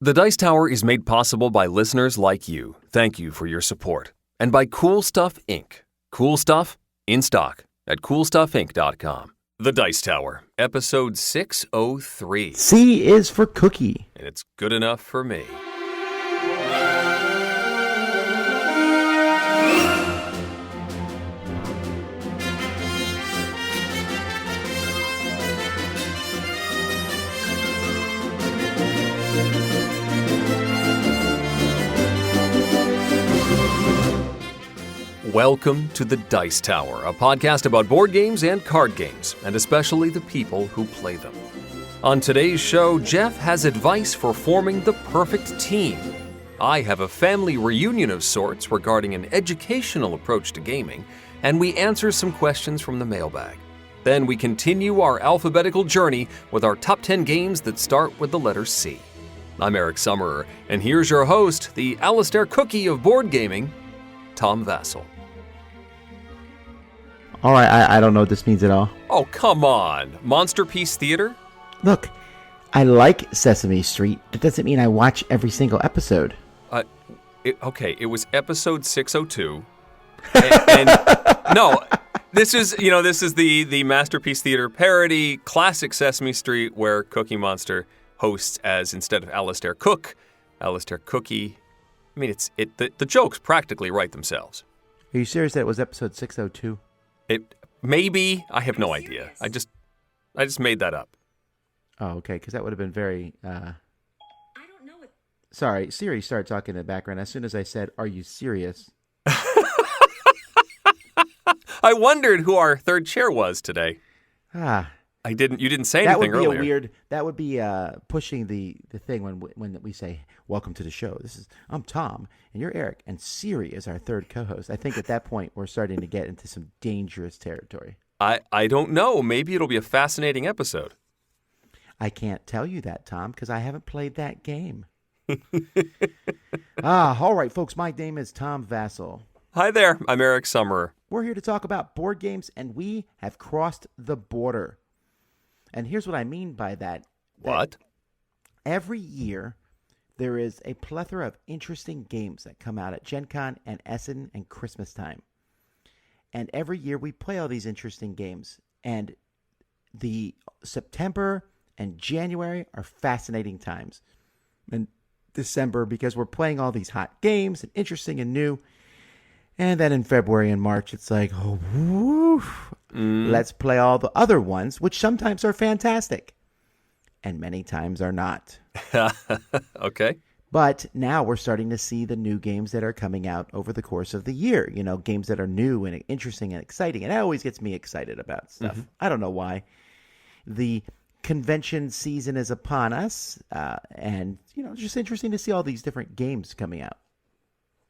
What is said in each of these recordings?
The Dice Tower is made possible by listeners like you. Thank you for your support. And by Cool Stuff Inc. Cool Stuff, in stock at coolstuffinc.com. The Dice Tower, episode 603. C is for cookie. And it's good enough for me. Welcome to The Dice Tower, a podcast about board games and card games, and especially the people who play them. On today's show, Geoff has advice for forming the perfect team. I have a family reunion of sorts regarding an educational approach to gaming, and we answer some questions from the mailbag. Then we continue our alphabetical journey with our top 10 games that start with the letter C. I'm Eric Summerer, and here's your host, the Alistair Cookie of board gaming, Tom Vassell. All right, I don't know what this means at all. Oh, come on. Monsterpiece Theater? Look, I like Sesame Street. That doesn't mean I watch every single episode. It was episode 602. And no, this is the Masterpiece Theater parody, classic Sesame Street, where Cookie Monster hosts as, instead of Alistair Cook, Alistair Cookie. I mean, the jokes practically write themselves. Are you serious that it was episode 602? Maybe. I have no idea. I just made that up. Oh, okay, because that would have been very... I don't know what... Sorry, Siri started talking in the background as soon as I said, "Are you serious?" I wondered who our third chair was today. You didn't say anything earlier. That would be pushing the thing when we say, "Welcome to the show. I'm Tom, and you're Eric, and Siri is our third co-host." I think at that point we're starting to get into some dangerous territory. I don't know. Maybe it'll be a fascinating episode. I can't tell you that, Tom, because I haven't played that game. All right, folks. My name is Tom Vassell. Hi there. I'm Eric Summerer. We're here to talk about board games, and we have crossed the border. And here's what I mean by that. What? Every year, there is a plethora of interesting games that come out at Gen Con and Essen and Christmas time. And every year, we play all these interesting games. And the September and January are fascinating times. And December, because we're playing all these hot games and interesting and new. And then in February and March, it's like, oh, woof. Let's play all the other ones, which sometimes are fantastic. And many times are not. Okay. But now we're starting to see the new games that are coming out over the course of the year. You know, games that are new and interesting and exciting. And that always gets me excited about stuff. Mm-hmm. I don't know why. The convention season is upon us. And, it's just interesting to see all these different games coming out.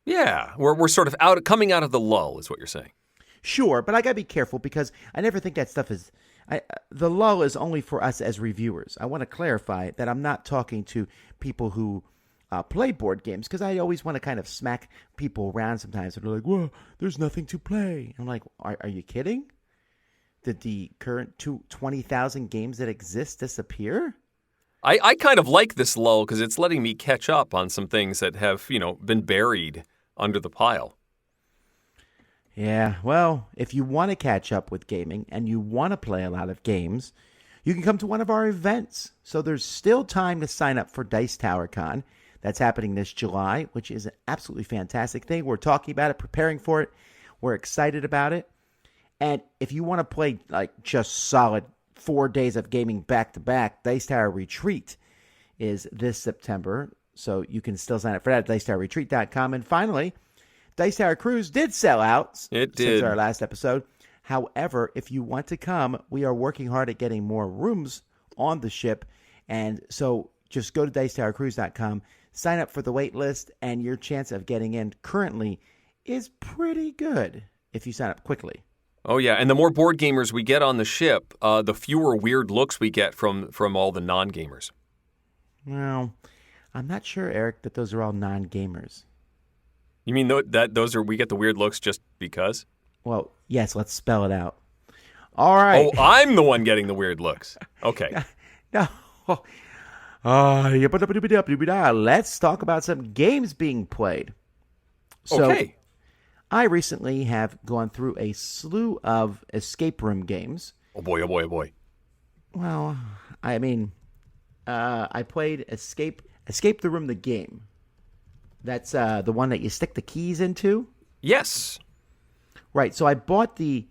Yeah, we're sort of coming out of the lull, is what you're saying. Sure, but I gotta be careful because I never think that stuff is. The lull is only for us as reviewers. I want to clarify that I'm not talking to people who play board games, because I always want to kind of smack people around sometimes. And they're like, "Well, there's nothing to play." I'm like, "Are you kidding? Did the current 20,000 games that exist disappear?" I kind of like this lull because it's letting me catch up on some things that have been buried under the pile. Yeah, well, if you want to catch up with gaming and you want to play a lot of games, you can come to one of our events. So there's still time to sign up for Dice Tower Con. That's happening this July, which is an absolutely fantastic thing. We're talking about it, preparing for it. We're excited about it. And if you want to play like just solid 4 days of gaming back-to-back, Dice Tower Retreat is this September. So you can still sign up for that at dicetowerretreat.com. And finally, Dice Tower Cruise did sell out. It did. Since our last episode. However, if you want to come, we are working hard at getting more rooms on the ship. And so just go to dicetowercruise.com, sign up for the wait list, and your chance of getting in currently is pretty good if you sign up quickly. Oh, yeah. And the more board gamers we get on the ship, the fewer weird looks we get from all the non-gamers. Well, I'm not sure, Eric, that those are all non-gamers. You mean we get the weird looks just because? Well, yes, let's spell it out. All right. Oh, I'm the one getting the weird looks. Okay. No. Let's talk about some games being played. So, Okay. I recently have gone through a slew of escape room games. Oh boy, oh boy, oh boy. Well, I mean, I played Escape the Room, the game. That's the one that you stick the keys into. Yes. Right. So I got the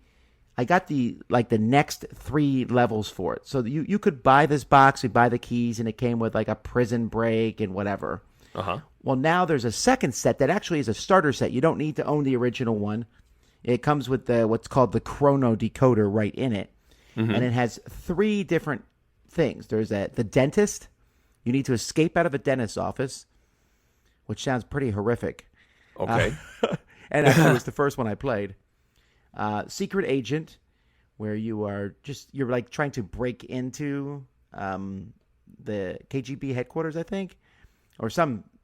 next 3 levels for it. So you could buy this box, you buy the keys, and it came with like a prison break and whatever. Uh-huh. Well, now there's a second set that actually is a starter set. You don't need to own the original one. It comes with what's called the chrono decoder right in it. Mm-hmm. And it has 3 different things. There's the dentist. You need to escape out of a dentist's office, which sounds pretty horrific. Okay. And actually, it was the first one I played. Secret agent, where you're like trying to break into the KGB headquarters, I think, or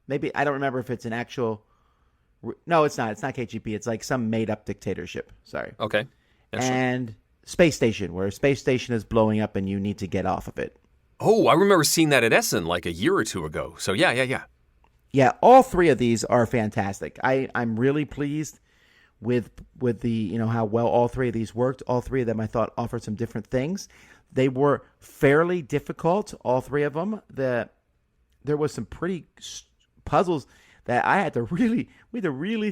maybe I don't remember if it's an actual. No, it's not. It's not KGB. It's like some made up dictatorship. Sorry. Okay. Yes, and space station, where a space station is blowing up and you need to get off of it. Oh, I remember seeing that at Essen like a year or 2 ago. So yeah. Yeah, all 3 of these are fantastic. I'm really pleased with the how well all 3 of these worked. All 3 of them I thought offered some different things. They were fairly difficult, all 3 of them. There was some pretty puzzles that I had to really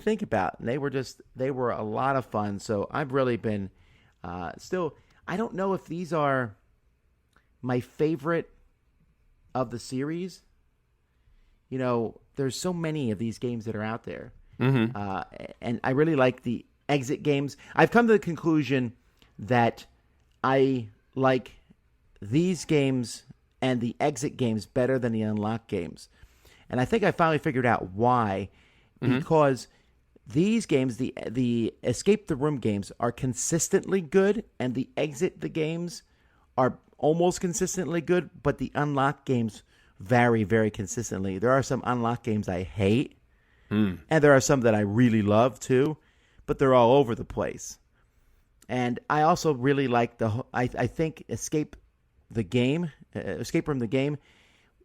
think about, and they were a lot of fun. So I've really been still. I don't know if these are my favorite of the series. There's so many of these games that are out there. Mm-hmm. And I really like the exit games. I've come to the conclusion that I like these games and the exit games better than the unlock games. And I think I finally figured out why. Mm-hmm. Because these games, the escape the room games, are consistently good, and the exit the games are almost consistently good, but the unlock games vary very consistently. There are some unlock games I hate, and there are some that I really love too, but they're all over the place. And I also really like I think Escape Room the game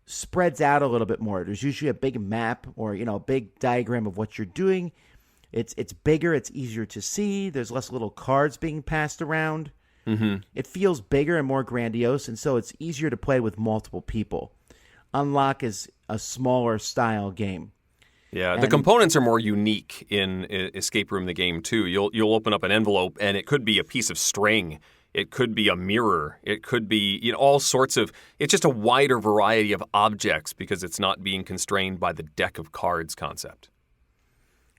spreads out a little bit more. There's usually a big map or a big diagram of what you're doing. It's bigger, it's easier to see. There's less little cards being passed around. Mm-hmm. It feels bigger and more grandiose, and so it's easier to play with multiple people. Unlock is a smaller style game. Yeah, the components are more unique in Escape Room the game too. You'll open up an envelope and it could be a piece of string, it could be a mirror, it could be all sorts of. It's just a wider variety of objects because it's not being constrained by the deck of cards concept.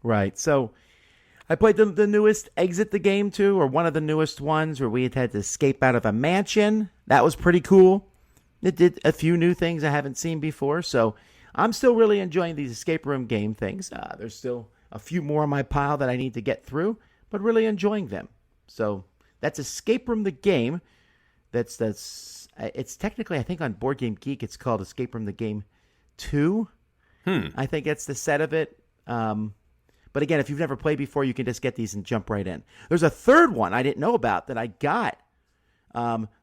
Right. So I played the newest Exit the Game too, or one of the newest ones where we had to escape out of a mansion. That was pretty cool. It did a few new things I haven't seen before, so I'm still really enjoying these escape room game things. There's still a few more on my pile that I need to get through, but really enjoying them. So that's Escape Room the game. It's technically, I think on Board Game Geek, it's called Escape Room the Game 2. I think it's the set of it. But again, if you've never played before, you can just get these and jump right in. There's a third one I didn't know about that I got.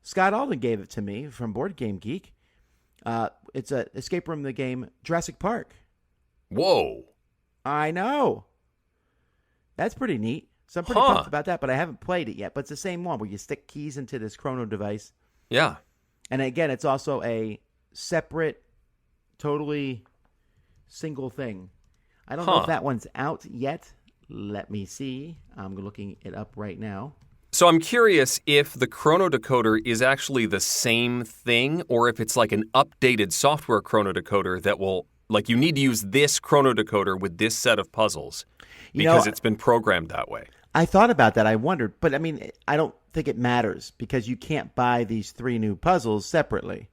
Scott Alden gave it to me from Board Game Geek. It's a Escape Room the game Jurassic Park. Whoa. I know. That's pretty neat. So I'm pretty pumped about that, but I haven't played it yet. But it's the same one where you stick keys into this chrono device. Yeah. And again, it's also a separate, totally single thing. I don't know if that one's out yet. Let me see. I'm looking it up right now. So I'm curious if the chrono decoder is actually the same thing or if it's like an updated software chrono decoder that will, like, you need to use this chrono decoder with this set of puzzles because it's been programmed that way. I thought about that. I wondered. But, I mean, I don't think it matters because you can't buy these 3 new puzzles separately.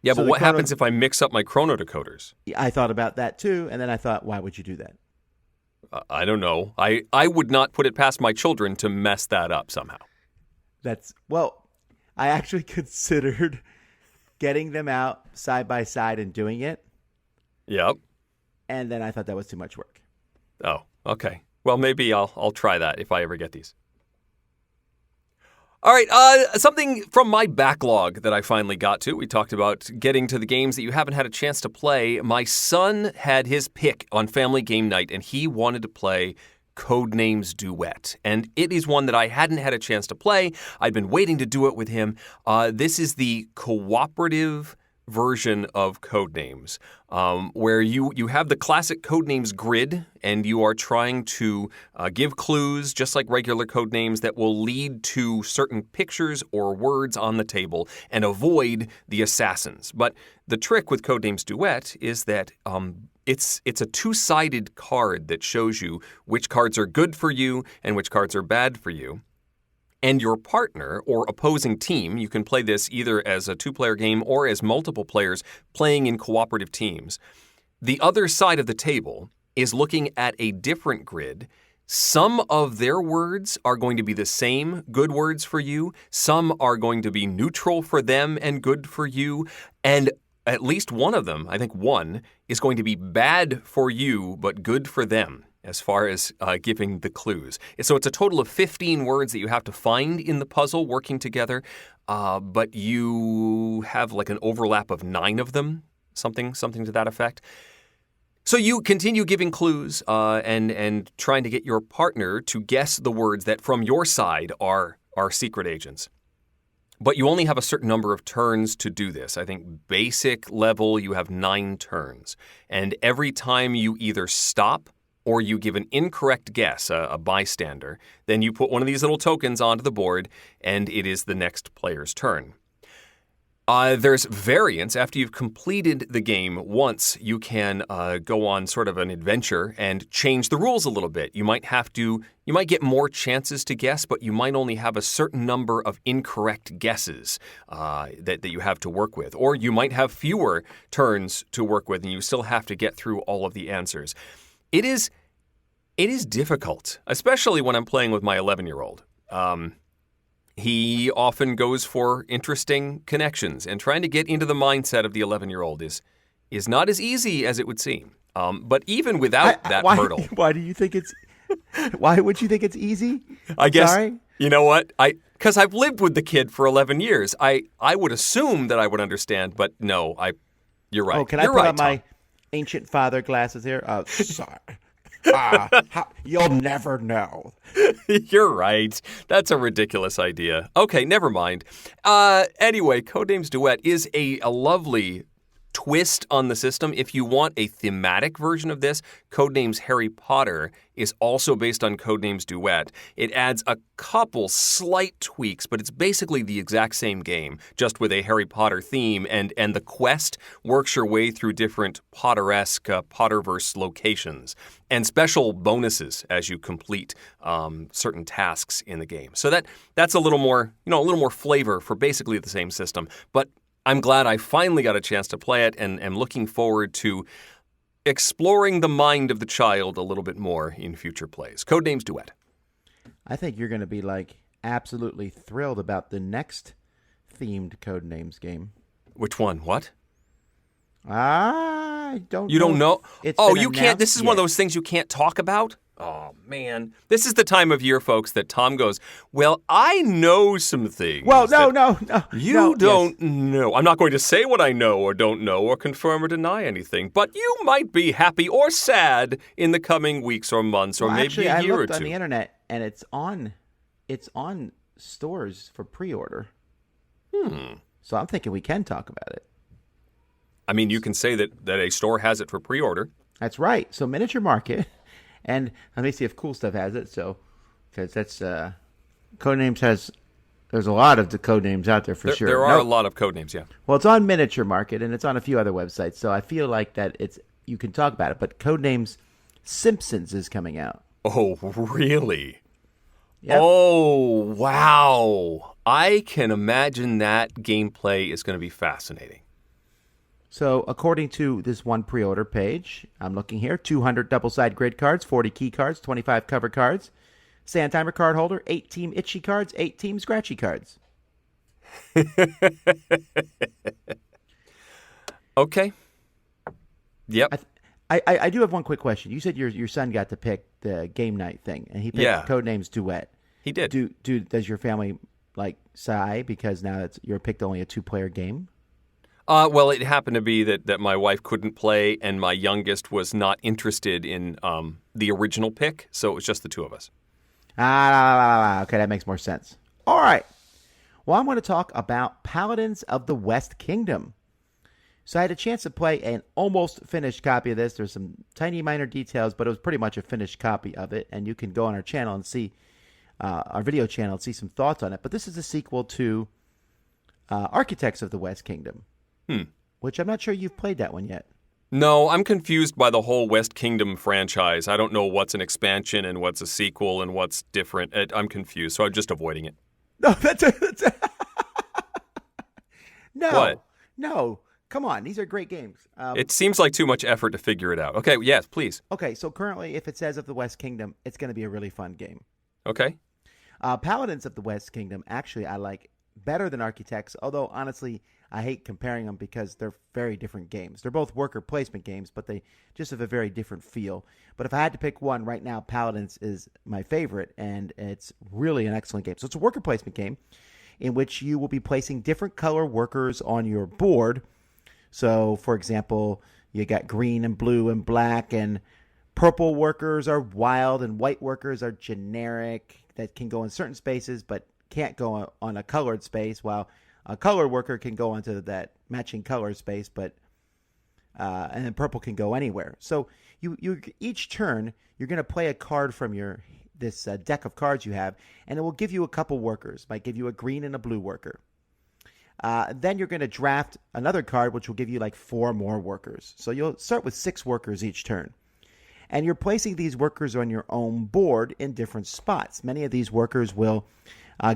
Yeah, but what happens if I mix up my chrono decoders? I thought about that too, and then I thought, why would you do that? I don't know. I would not put it past my children to mess that up somehow. I actually considered getting them out side by side and doing it. Yep. And then I thought that was too much work. Oh, okay. Well, maybe I'll try that if I ever get these. All right, something from my backlog that I finally got to. We talked about getting to the games that you haven't had a chance to play. My son had his pick on family game night, and he wanted to play Codenames Duet. And it is one that I hadn't had a chance to play. I'd been waiting to do it with him. This is the cooperative version of Codenames, where you have the classic Codenames grid, and you are trying to give clues, just like regular Codenames, that will lead to certain pictures or words on the table and avoid the assassins. But the trick with Codenames Duet is that it's a two-sided card that shows you which cards are good for you and which cards are bad for you. And your partner or opposing team, you can play this either as a two-player game or as multiple players playing in cooperative teams. The other side of the table is looking at a different grid. Some of their words are going to be the same, good words for you. Some are going to be neutral for them and good for you. And at least one of them, I think one, is going to be bad for you but good for them, as far as giving the clues. So it's a total of 15 words that you have to find in the puzzle working together, but you have like an overlap of 9 of them, something to that effect. So you continue giving clues and trying to get your partner to guess the words that from your side are secret agents. But you only have a certain number of turns to do this. I think basic level, you have 9 turns. And every time you either stop or you give an incorrect guess, a bystander, then you put one of these little tokens onto the board, and it is the next player's turn. There's variance. After you've completed the game once, you can go on sort of an adventure and change the rules a little bit. You might get more chances to guess, but you might only have a certain number of incorrect guesses that you have to work with. Or you might have fewer turns to work with, and you still have to get through all of the answers. It is difficult, especially when I'm playing with my 11-year-old. He often goes for interesting connections, and trying to get into the mindset of the 11-year-old is not as easy as it would seem. But even without that hurdle. Why would you think it's easy? I guess, Sorry? You know what? Because I've lived with the kid for 11 years. I would assume that I would understand, but no, you're right. Oh, can I put on my ancient father glasses here? Sorry. You'll never know. You're right. That's a ridiculous idea. Okay, never mind. Anyway, Codenames Duet is a lovely twist on the system. If you want a thematic version of this, Codenames Harry Potter is also based on Codenames Duet. It adds a couple slight tweaks, but it's basically the exact same game, just with a Harry Potter theme, and the quest works your way through different Potter-esque Potterverse locations and special bonuses as you complete certain tasks in the game. So that's a little more flavor for basically the same system, but I'm glad I finally got a chance to play it, and am looking forward to exploring the mind of the child a little bit more in future plays. Codenames Duet. I think you're going to be absolutely thrilled about the next themed Codenames game. Which one? What? I don't know. You don't know? You can't. This is yet. One of those things you can't talk about? Oh, man. This is the time of year, folks, that Tom goes, well, I know some things. Well, no. You don't know. I'm not going to say what I know or don't know or confirm or deny anything, but you might be happy or sad in the coming weeks or months or maybe a year or two. I looked on the internet, and it's on stores for pre-order. So I'm thinking we can talk about it. I mean, you can say that a store has it for pre-order. That's right. So Miniature Market. And let me see if Cool Stuff has it. So, because that's Codenames has. There's a lot of the Codenames out there for sure. There are a lot of Codenames, yeah. Well, it's on Miniature Market and it's on a few other websites. So I feel like that you can talk about it. But Codenames Simpsons is coming out. Oh, really? Yep. Oh, wow! I can imagine that gameplay is going to be fascinating. So, according to this one pre-order page, I'm looking here, 200 double-side grid cards, 40 key cards, 25 cover cards, sand timer card holder, 8 team itchy cards, 8 team scratchy cards. Okay. Yep. I do have one quick question. You said your son got to pick the game night thing, and he picked Codenames Duet. He did. Does your family like sigh because now you're picked only a 2-player game? Well, it happened to be that my wife couldn't play, and my youngest was not interested in the original pick, so it was just the two of us. Okay, that makes more sense. All right. Well, I'm going to talk about Paladins of the West Kingdom. So I had a chance to play an almost finished copy of this. There's some tiny minor details, but it was pretty much a finished copy of it, and you can go on our channel and see our video channel and see some thoughts on it. But this is a sequel to Architects of the West Kingdom, which I'm not sure you've played that one yet. No, I'm confused by the whole West Kingdom franchise. I don't know what's an expansion and what's a sequel and what's different. I'm confused, so I'm just avoiding it. No, no. What? No. Come on, these are great games. It seems like too much effort to figure it out. Okay, yes, please. Okay, so currently, if it says of the West Kingdom, it's going to be a really fun game. Okay. Paladins of the West Kingdom, actually, I like better than Architects, although, honestly, I hate comparing them because they're very different games. They're both worker placement games, but they just have a very different feel. But if I had to pick one right now, Paladins is my favorite, and it's really an excellent game. So it's a worker placement game in which you will be placing different color workers on your board. So, for example, you got green and blue and black, and purple workers are wild, and white workers are generic that can go in certain spaces but can't go on a colored space, while a colored worker can go onto that matching color space, but and then purple can go anywhere. So you each turn you're going to play a card from this deck of cards you have, and it will give you a couple workers. Might give you a green and a blue worker. Then you're going to draft another card, which will give you like 4 more workers. So you'll start with 6 workers each turn. And you're placing these workers on your own board in different spots. Many of these workers will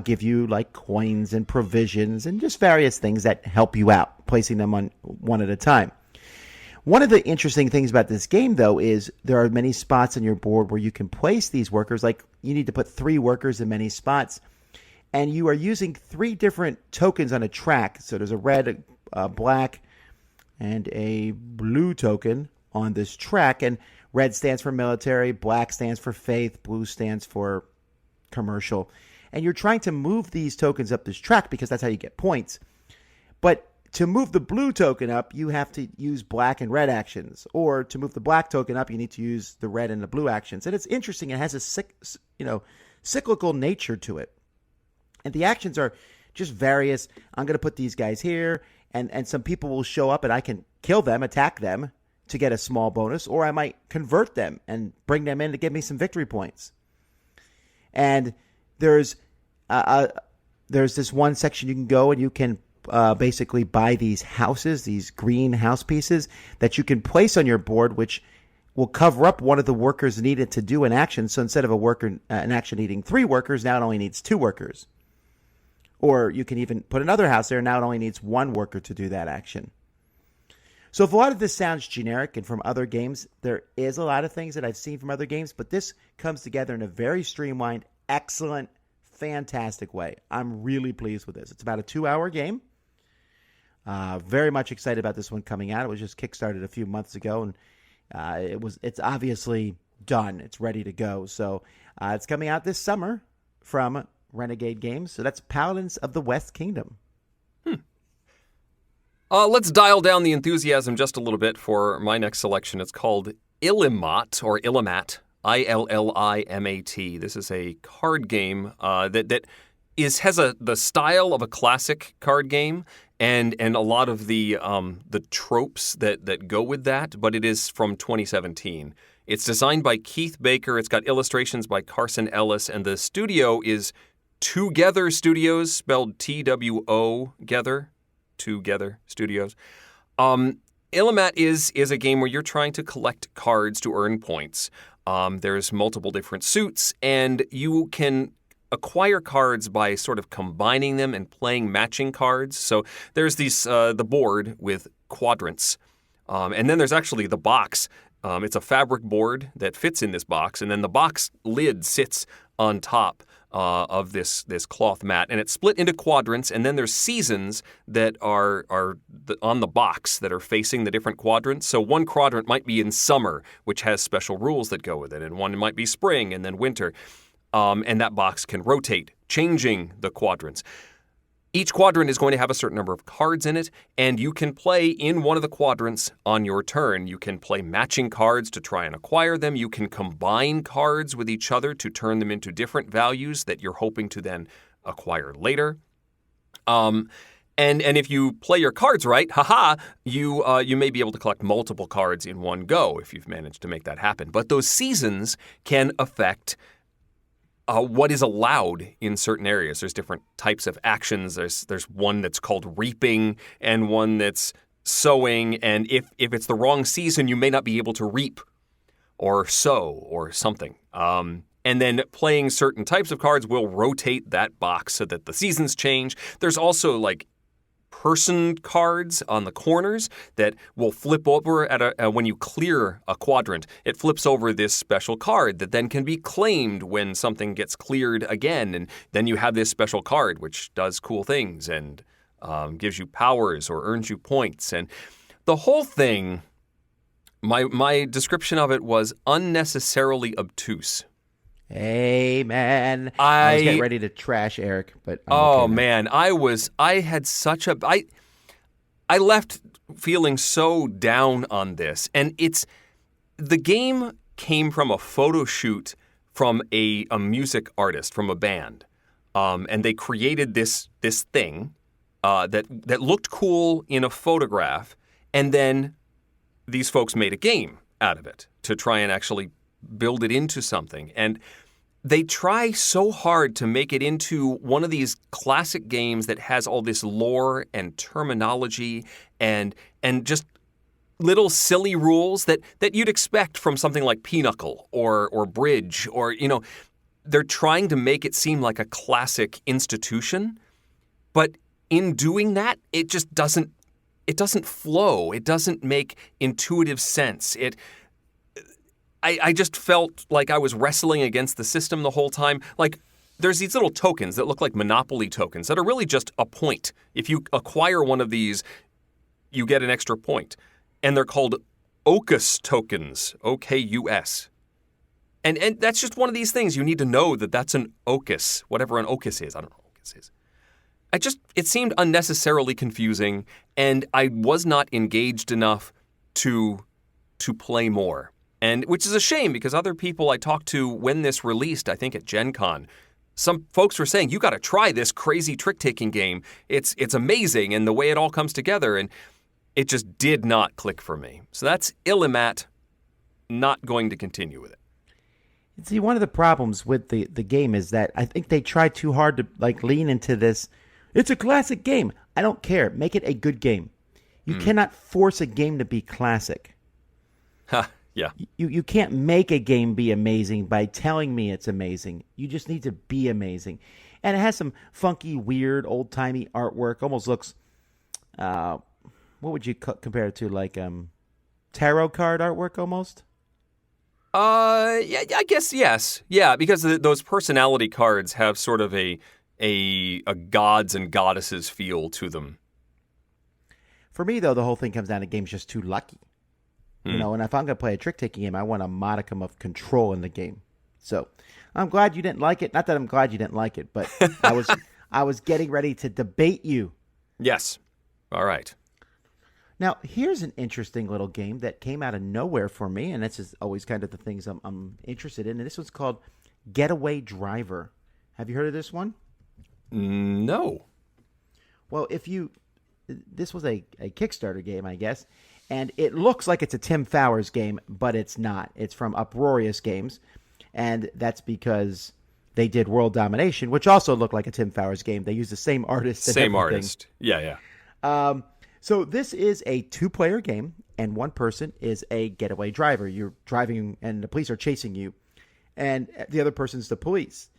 give you like coins and provisions and just various things that help you out, placing them on one at a time. One of the interesting things about this game, though, is there are many spots on your board where you can place these workers. Like you need to put 3 workers in many spots. And you are using 3 different tokens on a track. So there's a red, black, and a blue token on this track. And red stands for military, black stands for faith, blue stands for commercial. And you're trying to move these tokens up this track because that's how you get points. But to move the blue token up, you have to use black and red actions. Or to move the black token up, you need to use the red and the blue actions. And it's interesting. It has a cyclical nature to it. And the actions are just various. I'm going to put these guys here, and some people will show up, and I can kill them, attack them to get a small bonus, or I might convert them and bring them in to give me some victory points. And there's this one section you can go, and you can basically buy these houses, these green house pieces that you can place on your board, which will cover up one of the workers needed to do an action. So instead of an action needing 3 workers, now it only needs 2 workers. Or you can even put another house there, and now it only needs 1 worker to do that action. So if a lot of this sounds generic and from other games, there is a lot of things that I've seen from other games, but this comes together in a very streamlined, excellent, fantastic way. I'm really pleased with this. It's about a 2-hour game. Very much excited about this one coming out. It was just kickstarted a few months ago, and it's obviously done. It's ready to go. So it's coming out this summer from Renegade Games. So that's Paladins of the West Kingdom. Let's dial down the enthusiasm just a little bit for my next selection. It's called Illimat, or Illimat, Illimat. This is a card game that has the style of a classic card game and a lot of the tropes that go with that, but it is from 2017. It's designed by Keith Baker. It's got illustrations by Carson Ellis, and the studio is Together Studios, spelled T-W-O, Together Studios. Illimat is a game where you're trying to collect cards to earn points. There's multiple different suits, and you can acquire cards by sort of combining them and playing matching cards. So there's the board with quadrants, and then there's actually the box. It's a fabric board that fits in this box, and then the box lid sits on top of this cloth mat, and it's split into quadrants, and then there's seasons that are on the box that are facing the different quadrants. So one quadrant might be in summer, which has special rules that go with it, and one might be spring and then winter. and that box can rotate, changing the quadrants. Each quadrant is going to have a certain number of cards in it, and you can play in one of the quadrants on your turn. You can play matching cards to try and acquire them. You can combine cards with each other to turn them into different values that you're hoping to then acquire later. And if you play your cards right, you may be able to collect multiple cards in one go if you've managed to make that happen. But those seasons can affect what is allowed in certain areas. There's different types of actions. There's one that's called reaping and one that's sowing. And if it's the wrong season, you may not be able to reap or sow or something. And then playing certain types of cards will rotate that box so that the seasons change. There's also like person cards on the corners that will flip over when you clear a quadrant. It flips over this special card that then can be claimed when something gets cleared again, and then you have this special card which does cool things and gives you powers or earns you points. And the whole thing, my description of it was unnecessarily obtuse. Amen. I was getting ready to trash Eric, but man, I left feeling so down on this. And the game came from a photo shoot from a music artist from a band. And they created this thing that looked cool in a photograph, and then these folks made a game out of it to try and actually build it into something. And they try so hard to make it into one of these classic games that has all this lore and terminology and just little silly rules that you'd expect from something like Pinochle or Bridge, or, they're trying to make it seem like a classic institution. But in doing that, it just doesn't flow. It doesn't make intuitive sense. I just felt like I was wrestling against the system the whole time. Like, there's these little tokens that look like Monopoly tokens that are really just a point. If you acquire one of these, you get an extra point. And they're called Ocus tokens, O-K-U-S. And that's just one of these things. You need to know that that's an Ocus, whatever an Ocus is. I don't know what Ocus is. It seemed unnecessarily confusing, and I was not engaged enough to play more. And which is a shame, because other people I talked to when this released, I think at Gen Con, some folks were saying, you got to try this crazy trick-taking game. It's amazing, and the way it all comes together, and it just did not click for me. So that's Illimat. Not going to continue with it. See, one of the problems with the game is that I think they try too hard to lean into this. It's a classic game. I don't care. Make it a good game. You cannot force a game to be classic. Yeah. You can't make a game be amazing by telling me it's amazing. You just need to be amazing. And it has some funky, weird, old-timey artwork. Almost looks, what would you compare it to? Like tarot card artwork almost? Yeah, I guess yes. Yeah, because those personality cards have sort of a gods and goddesses feel to them. For me, though, the whole thing comes down to game's just too lucky. And if I'm going to play a trick-taking game, I want a modicum of control in the game. So I'm glad you didn't like it. Not that I'm glad you didn't like it, but I was getting ready to debate you. Yes. All right. Now, here's an interesting little game that came out of nowhere for me, and this is always kind of the things I'm interested in. And this one's called Getaway Driver. Have you heard of this one? No. Well, this was a Kickstarter game, I guess. And it looks like it's a Tim Fowers game, but it's not. It's from Uproarious Games, and that's because they did World Domination, which also looked like a Tim Fowers game. They used the same artist. Same artist. Yeah. So this is a 2-player game, and one person is a getaway driver. You're driving, and the police are chasing you, and the other person's the police.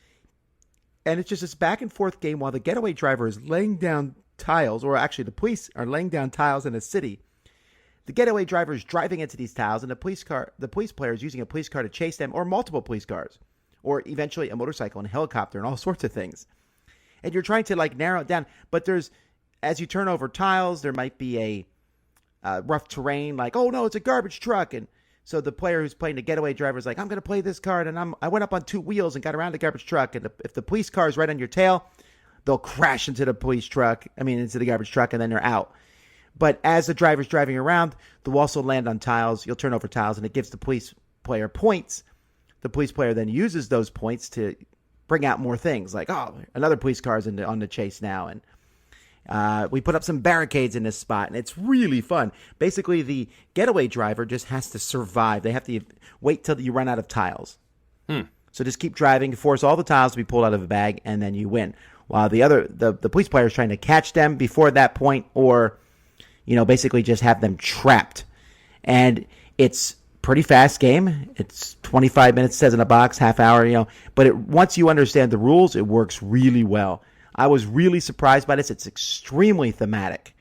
And it's just this back-and-forth game while the getaway driver is laying down tiles, or actually the police are laying down tiles in a city. The getaway driver is driving into these tiles, and the police player is using a police car to chase them, or multiple police cars, or eventually a motorcycle and a helicopter and all sorts of things. And you're trying to narrow it down, but as you turn over tiles, there might be a rough terrain, oh no, it's a garbage truck, and So the player who's playing the Getaway Driver is like, I'm going to play this card, and I went up on 2 wheels and got around the garbage truck. And if the police car is right on your tail, they'll crash into the into the garbage truck, and then they're out. But as the driver's driving around, they'll also land on tiles. You'll turn over tiles, and it gives the police player points. The police player then uses those points to bring out more things, like, oh, another police car is on the chase now, and we put up some barricades in this spot, and it's really fun. Basically, the Getaway Driver just has to survive. They have to wait till you run out of tiles. So just keep driving, force all the tiles to be pulled out of a bag, and then you win. While the police player is trying to catch them before that point, or basically just have them trapped. And it's pretty fast game. It's 25 minutes, says in a box, half hour, but once you understand the rules, it works really well. I was really surprised by this. It's extremely thematic.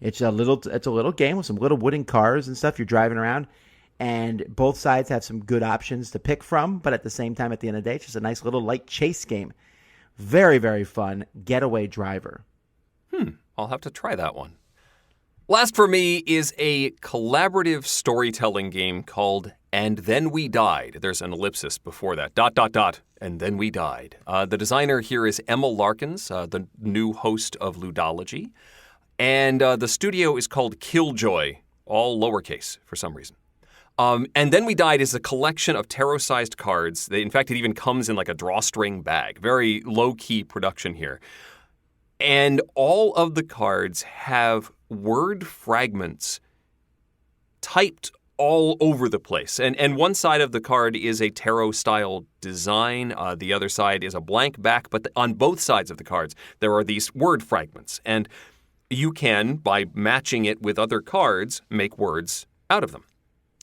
It's a little game with some little wooden cars and stuff you're driving around, and both sides have some good options to pick from, but at the same time, at the end of the day, it's just a nice little light chase game. Very, very fun. Getaway Driver. I'll have to try that one. Last for me is a collaborative storytelling game called And Then We Died. There's an ellipsis before that. ... And Then We Died. The designer here is Emma Larkins, the new host of Ludology. And the studio is called Killjoy, all lowercase for some reason. And Then We Died is a collection of tarot-sized cards. In fact, it even comes in like a drawstring bag. Very low-key production here. And all of the cards have word fragments typed all over the place. And one side of the card is a tarot-style design. The other side is a blank back. But on both sides of the cards, there are these word fragments. And you can, by matching it with other cards, make words out of them.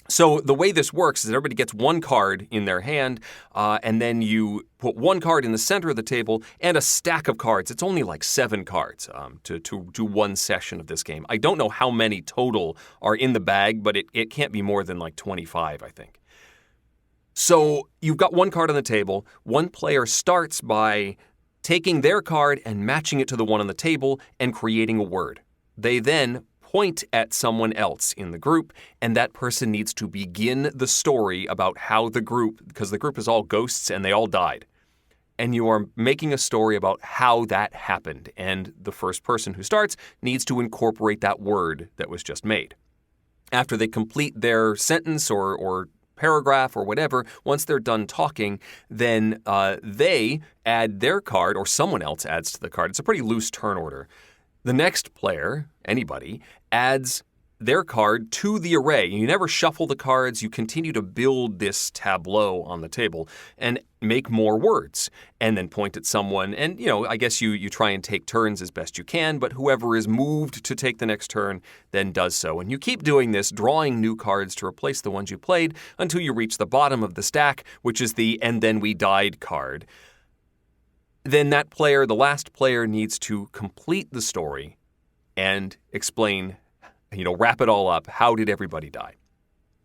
So the way this works is everybody gets one card in their hand, and then you put one card in the center of the table and a stack of cards. It's only like 7 cards to do one session of this game. I don't know how many total are in the bag, but it can't be more than like 25, I think. So you've got one card on the table. One player starts by taking their card and matching it to the one on the table and creating a word. They then point at someone else in the group, and that person needs to begin the story about how the group, because the group is all ghosts and they all died, and you are making a story about how that happened, and the first person who starts needs to incorporate that word that was just made. After they complete their sentence or paragraph or whatever, once they're done talking, then they add their card, or someone else adds to the card. It's a pretty loose turn order. The next player, anybody, adds their card to the array. You never shuffle the cards. You continue to build this tableau on the table and make more words and then point at someone. And, I guess you try and take turns as best you can, but whoever is moved to take the next turn then does so. And you keep doing this, drawing new cards to replace the ones you played until you reach the bottom of the stack, which is the And Then We Died card. Then that player, the last player, needs to complete the story and explain, wrap it all up. How did everybody die?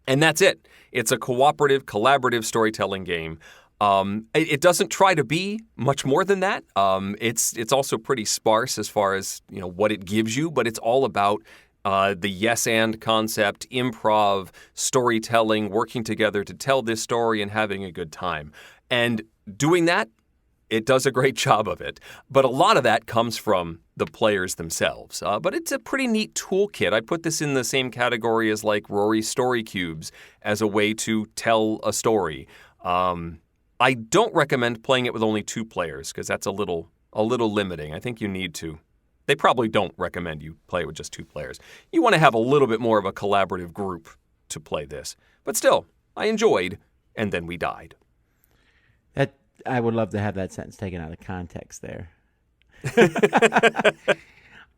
And that's it. It's a cooperative, collaborative storytelling game. It doesn't try to be much more than that. It's also pretty sparse as far as, what it gives you, but it's all about the yes and concept, improv, storytelling, working together to tell this story and having a good time. And doing that, it does a great job of it, but a lot of that comes from the players themselves. But it's a pretty neat toolkit. I put this in the same category as like Rory's Story Cubes as a way to tell a story. I don't recommend playing it with only 2 players because that's a little limiting. I think you need to. They probably don't recommend you play it with just 2 players. You want to have a little bit more of a collaborative group to play this. But still, I enjoyed And Then We Died. I would love to have that sentence taken out of context there.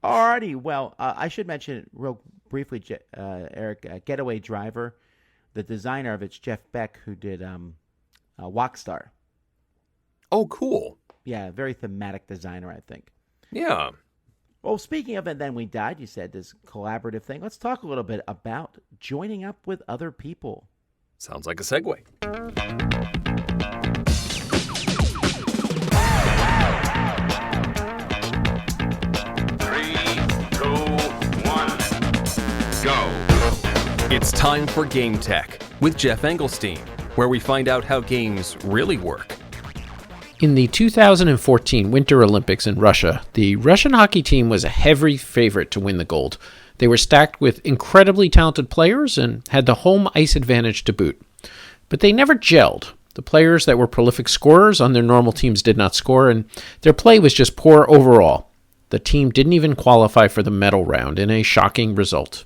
Alrighty, well, I should mention real briefly, Eric, Getaway Driver, the designer of it's Geoff Beck, who did Walkstar. Oh, cool. Yeah, very thematic designer, I think. Yeah. Well, speaking of And Then We Died, you said this collaborative thing. Let's talk a little bit about joining up with other people. Sounds like a segue. 3, 2, 1, go. It's time for Game Tech with Geoff Engelstein, where we find out how games really work. In the 2014 Winter Olympics in Russia, the Russian hockey team was a heavy favorite to win the gold. They were stacked with incredibly talented players and had the home ice advantage to boot. But they never gelled. The players that were prolific scorers on their normal teams did not score, and their play was just poor overall. The team didn't even qualify for the medal round in a shocking result.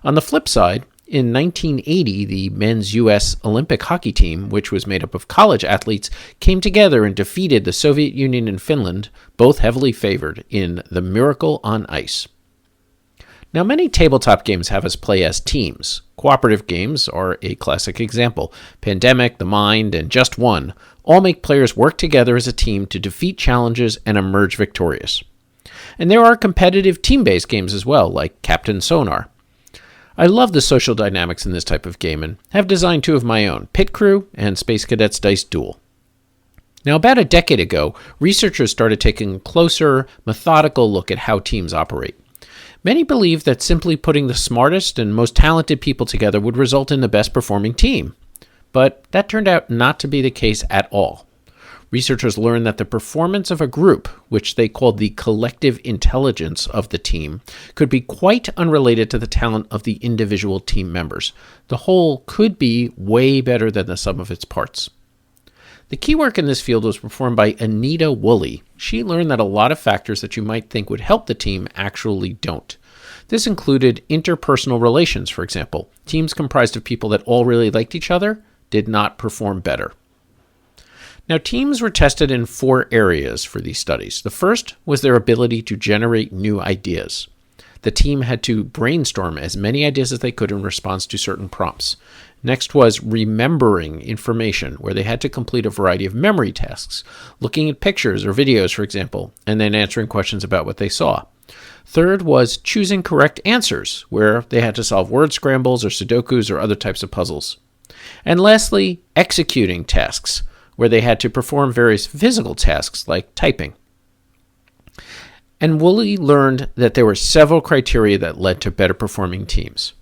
On the flip side, in 1980, the men's U.S. Olympic hockey team, which was made up of college athletes, came together and defeated the Soviet Union and Finland, both heavily favored, in the Miracle on Ice. Now, many tabletop games have us play as teams. Cooperative games are a classic example. Pandemic, The Mind, and Just One all make players work together as a team to defeat challenges and emerge victorious. And there are competitive team-based games as well, like Captain Sonar. I love the social dynamics in this type of game and have designed two of my own, Pit Crew and Space Cadets Dice Duel. Now, about a decade ago, researchers started taking a closer, methodical look at how teams operate. Many believed that simply putting the smartest and most talented people together would result in the best performing team. But that turned out not to be the case at all. Researchers learned that the performance of a group, which they called the collective intelligence of the team, could be quite unrelated to the talent of the individual team members. The whole could be way better than the sum of its parts. The key work in this field was performed by Anita Woolley. She learned that a lot of factors that you might think would help the team actually don't. This included interpersonal relations, for example. Teams comprised of people that all really liked each other did not perform better. Now, teams were tested in 4 areas for these studies. The first was their ability to generate new ideas. The team had to brainstorm as many ideas as they could in response to certain prompts. Next was remembering information, where they had to complete a variety of memory tasks, looking at pictures or videos, for example, and then answering questions about what they saw. Third was choosing correct answers, where they had to solve word scrambles or Sudokus or other types of puzzles. And lastly, executing tasks, where they had to perform various physical tasks like typing. And Woolley learned that there were several criteria that led to better performing teams.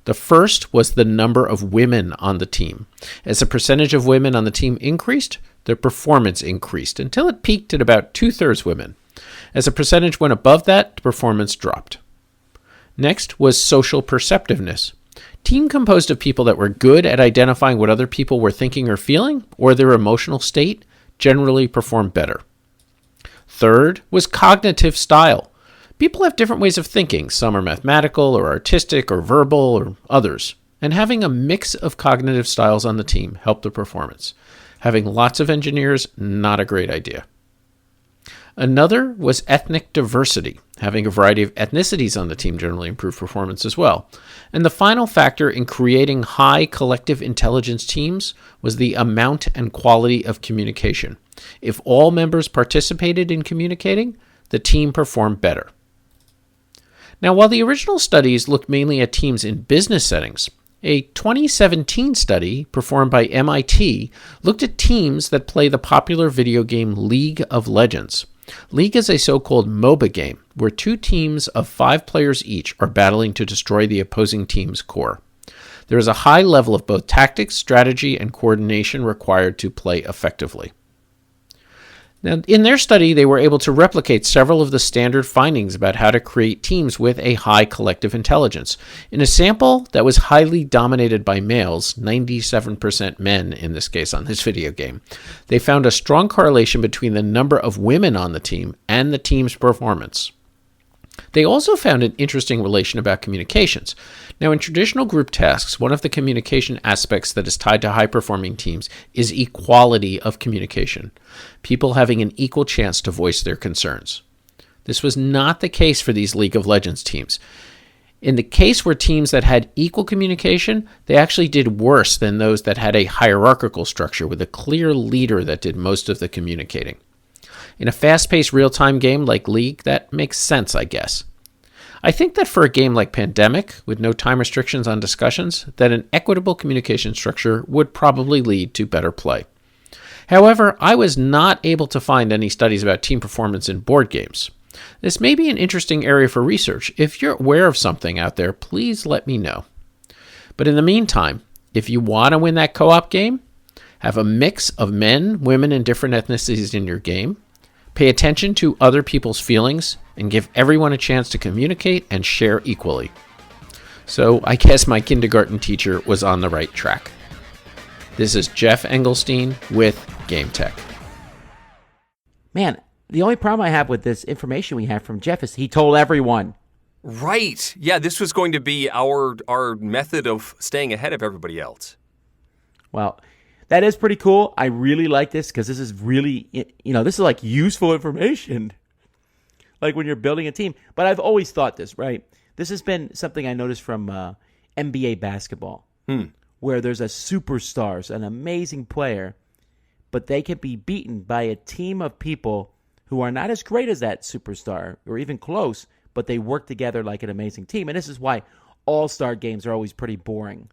The first was the number of women on the team. As the percentage of women on the team increased, their performance increased until it peaked at about 2/3 women. As the percentage went above that, the performance dropped. Next was social perceptiveness. Team composed of people that were good at identifying what other people were thinking or feeling, or their emotional state, generally performed better. Third was cognitive style. People have different ways of thinking. Some are mathematical or artistic or verbal or others. And having a mix of cognitive styles on the team helped the performance. Having lots of engineers, not a great idea. Another was ethnic diversity. Having a variety of ethnicities on the team generally improved performance as well. And the final factor in creating high collective intelligence teams was the amount and quality of communication. If all members participated in communicating, the team performed better. Now, while the original studies looked mainly at teams in business settings, a 2017 study performed by MIT looked at teams that play the popular video game League of Legends. League is a so-called MOBA game where 2 teams of 5 players each are battling to destroy the opposing team's core. There is a high level of both tactics, strategy, and coordination required to play effectively. Now, in their study, they were able to replicate several of the standard findings about how to create teams with a high collective intelligence. In a sample that was highly dominated by males, 97% men in this case on this video game, they found a strong correlation between the number of women on the team and the team's performance. They also found an interesting relation about communications. Now, in traditional group tasks, one of the communication aspects that is tied to high-performing teams is equality of communication, people having an equal chance to voice their concerns. This was not the case for these League of Legends teams. In the case where teams that had equal communication, they actually did worse than those that had a hierarchical structure with a clear leader that did most of the communicating. In a fast-paced real-time game like League, that makes sense, I guess. I think that for a game like Pandemic, with no time restrictions on discussions, that an equitable communication structure would probably lead to better play. However, I was not able to find any studies about team performance in board games. This may be an interesting area for research. If you're aware of something out there, please let me know. But in the meantime, if you want to win that co-op game, have a mix of men, women, and different ethnicities in your game. Pay attention to other people's feelings and give everyone a chance to communicate and share equally. So I guess my kindergarten teacher was on the right track. This is Geoff Engelstein with Game Tech. Man, the only problem I have with this information we have from Geoff is he told everyone. Right. Yeah, this was going to be our method of staying ahead of everybody else. Well, that is pretty cool. I really like this because this is really, this is like useful information. Like when you're building a team. But I've always thought this, right? This has been something I noticed from NBA basketball, where there's a superstar, an amazing player, but they can be beaten by a team of people who are not as great as that superstar or even close, but they work together like an amazing team. And this is why all-star games are always pretty boring,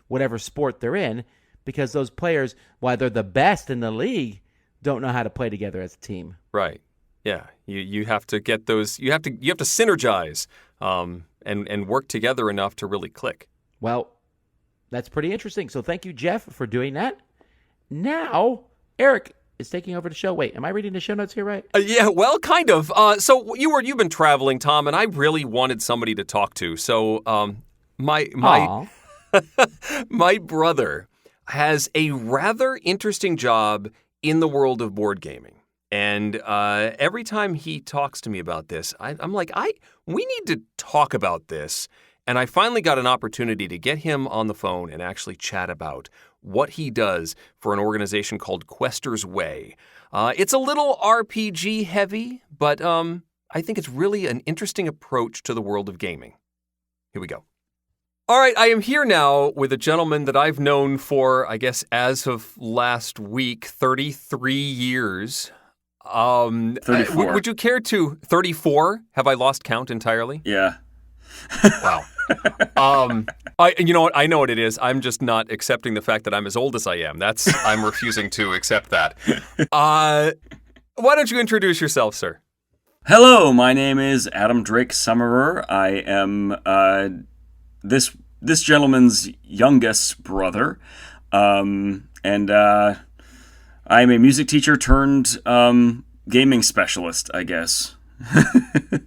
whatever sport they're in, because those players, while they're the best in the league, don't know how to play together as a team. Right. Yeah. You have to get those. You have to synergize and work together enough to really click. Well, that's pretty interesting. So thank you, Geoff, for doing that. Now, Eric is taking over the show. Wait, am I reading the show notes here right? Yeah, well, kind of. So you've been traveling, Tom, and I really wanted somebody to talk to. So my my brother has a rather interesting job in the world of board gaming. And every time he talks to me about this, I'm like, we need to talk about this. And I finally got an opportunity to get him on the phone and actually chat about what he does for an organization called Quester's Way. It's a little RPG heavy, but I think it's really an interesting approach to the world of gaming. Here we go. All right, I am here now with a gentleman that I've known for, I guess, as of last week, 33 years. 34. Would you care to 34? Have I lost count entirely? Yeah. Wow. You know what? I know what it is. I'm just not accepting the fact that I'm as old as I am. I'm refusing to accept that. Why don't you introduce yourself, sir? Hello, my name is Adam Drake Summerer. I am this gentleman's youngest brother, and I'm a music teacher turned gaming specialist, I guess.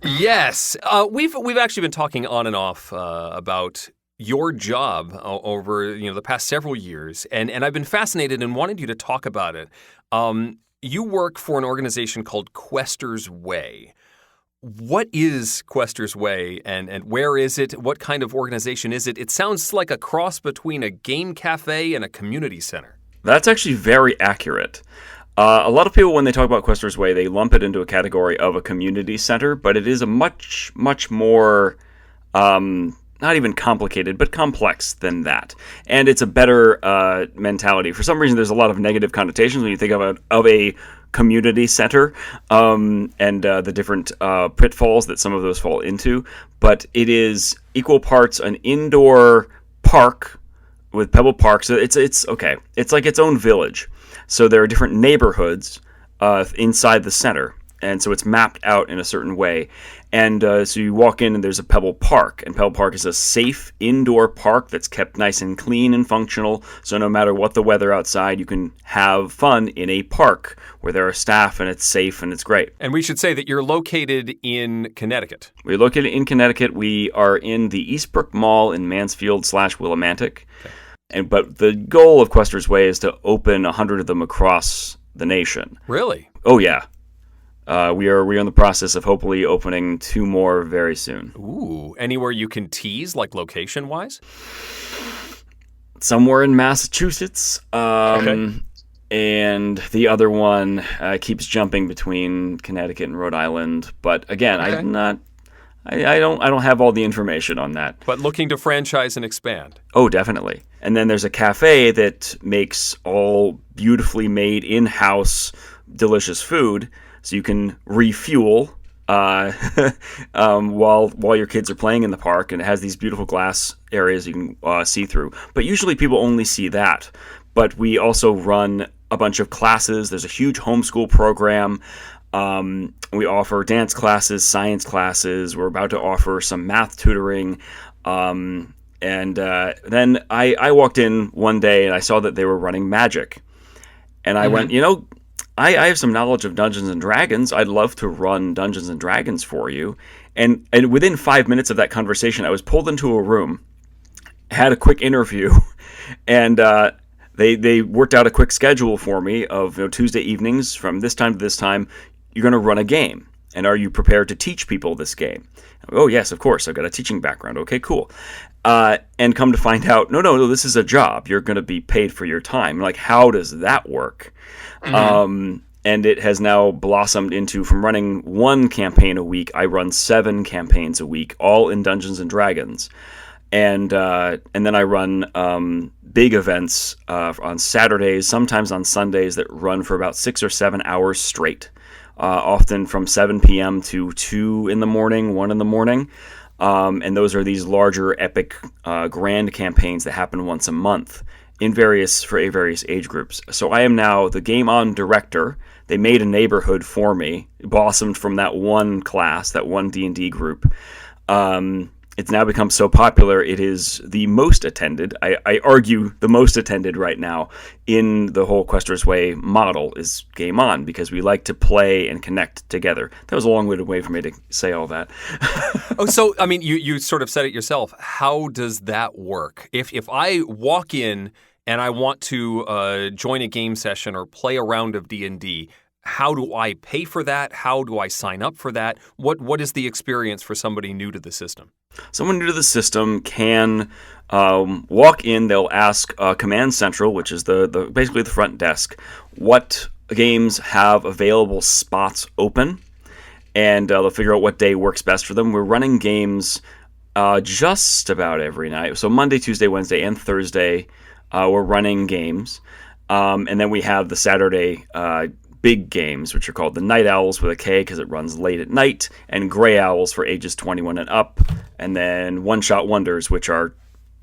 Yes. We've actually been talking on and off about your job over the past several years, and I've been fascinated and wanted you to talk about it. You work for an organization called Quester's Way. What is Quester's Way, and where is it? What kind of organization is it? It sounds like a cross between a game cafe and a community center. That's actually very accurate. A lot of people, when they talk about Quester's Way, they lump it into a category of a community center, but it is a much, much more, not even complicated, but complex than that. And it's a better mentality. For some reason, there's a lot of negative connotations when you think of a community center and the different pitfalls that some of those fall into. But it is equal parts an indoor park with Pebble Park. So it's okay. It's like its own village. So there are different neighborhoods inside the center. And so it's mapped out in a certain way. And so you walk in and there's a Pebble Park. And Pebble Park is a safe indoor park that's kept nice and clean and functional. So no matter what the weather outside, you can have fun in a park where there are staff and it's safe and it's great. And we should say that you're located in Connecticut. We're located in Connecticut. We are in the Eastbrook Mall in Mansfield/Willimantic. Okay. But the goal of Quester's Way is to open 100 of them across the nation. Really? Oh, yeah. We are in the process of hopefully opening 2 more very soon. Ooh, anywhere you can tease, like location-wise? Somewhere in Massachusetts. Okay. And the other one keeps jumping between Connecticut and Rhode Island. But again, okay. I don't have all the information on that. But looking to franchise and expand. Oh, definitely. And then there's a cafe that makes all beautifully made in-house delicious food. So you can refuel while your kids are playing in the park, and it has these beautiful glass areas you can see through. But usually people only see that. But we also run a bunch of classes. There's a huge homeschool program. We offer dance classes, science classes. We're about to offer some math tutoring. And then I walked in one day and I saw that they were running Magic. And I went, I have some knowledge of Dungeons and Dragons. I'd love to run Dungeons and Dragons for you. And within 5 minutes of that conversation, I was pulled into a room, had a quick interview, and they worked out a quick schedule for me of Tuesday evenings from this time to this time, you're going to run a game. And are you prepared to teach people this game? Oh, yes, of course. I've got a teaching background. Okay, cool. And come to find out, no, this is a job. You're going to be paid for your time. Like, how does that work? And it has now blossomed into, from running one campaign a week, I run 7 campaigns a week, all in Dungeons and Dragons. And then I run big events on Saturdays, sometimes on Sundays, that run for about 6 or 7 hours straight. Often from 7 p.m. to 2 in the morning, 1 in the morning. And those are these larger, epic, grand campaigns that happen once a month for various age groups. So I am now the Game On director. They made a neighborhood for me, blossomed from that one class, that one D&D group. It's now become so popular, it is the most attended. I argue the most attended right now in the whole Questor's Way model is Game On, because we like to play and connect together. That was a long-winded way for me to say all that. So, I mean, you sort of said it yourself. How does that work? If I walk in and I want to join a game session or play a round of D&D, how do I pay for that? How do I sign up for that? What is the experience for somebody new to the system? Someone new to the system can walk in. They'll ask Command Central, which is the basically the front desk, what games have available spots open, and they'll figure out what day works best for them. We're running games just about every night. So Monday, Tuesday, Wednesday, and Thursday, we're running games. And then we have the Saturday big games, which are called the Night Owls with a K because it runs late at night, and Gray Owls for ages 21 and up, and then One-Shot Wonders, which are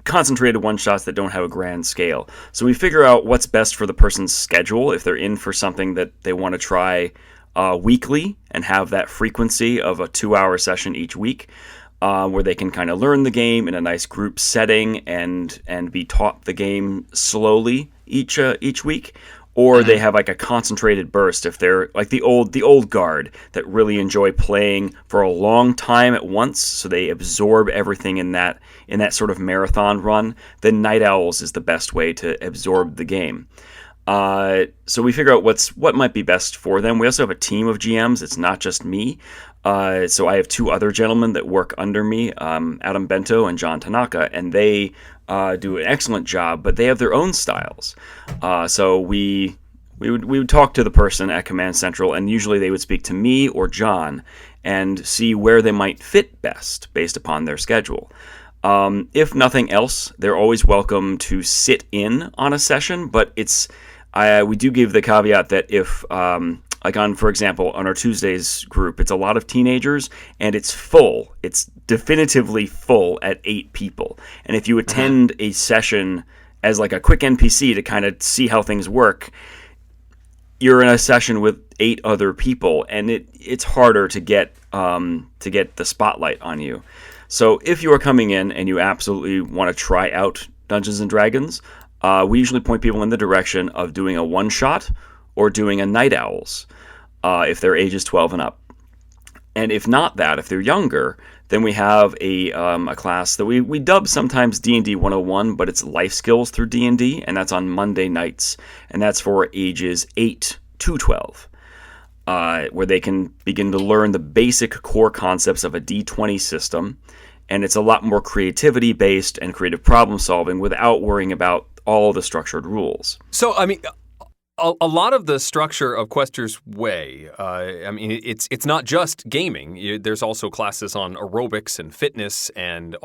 concentrated one-shots that don't have a grand scale. So we figure out what's best for the person's schedule, if they're in for something that they want to try weekly and have that frequency of a 2-hour session each week, where they can kind of learn the game in a nice group setting and be taught the game slowly each week. Or they have like a concentrated burst if they're like the old guard that really enjoy playing for a long time at once, so they absorb everything in that sort of marathon run. Then Night Owls is the best way to absorb the game. So we figure out what might be best for them. We also have a team of GMs. It's not just me. So I have 2 other gentlemen that work under me, Adam Bento and John Tanaka, and they do an excellent job, but they have their own styles. So we would talk to the person at Command Central, and usually they would speak to me or John and see where they might fit best based upon their schedule. If nothing else, they're always welcome to sit in on a session, but we do give the caveat that if for example, on our Tuesdays group, it's a lot of teenagers, and it's full. It's definitively full at 8 people. And if you attend a session as like a quick NPC to kind of see how things work, you're in a session with 8 other people, and it's harder to get the spotlight on you. So if you are coming in and you absolutely want to try out Dungeons and Dragons, we usually point people in the direction of doing a one-shot or doing a Night Owls, if they're ages 12 and up. And if not that, if they're younger, then we have a class that we dub sometimes D&D 101, but it's life skills through D&D, and that's on Monday nights, and that's for ages 8 to 12, where they can begin to learn the basic core concepts of a D20 system, and it's a lot more creativity-based and creative problem-solving without worrying about all the structured rules. So, I mean, a lot of the structure of Questor's Way, it's not just gaming. There's also classes on aerobics and fitness and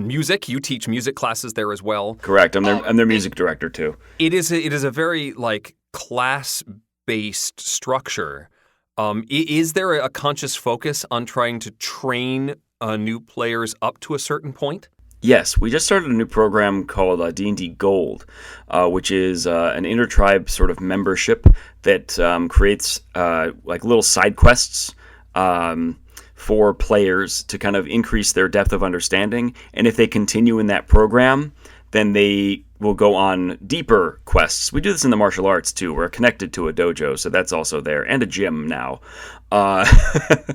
music. You teach music classes there as well. Correct. I'm their music director too. It is a very class-based structure. Is there a conscious focus on trying to train new players up to a certain point? Yes, we just started a new program called D&D Gold, which is an inter-tribe sort of membership that creates little side quests for players to kind of increase their depth of understanding. And if they continue in that program, then they will go on deeper quests. We do this in the martial arts too. We're connected to a dojo, so that's also there, and a gym now.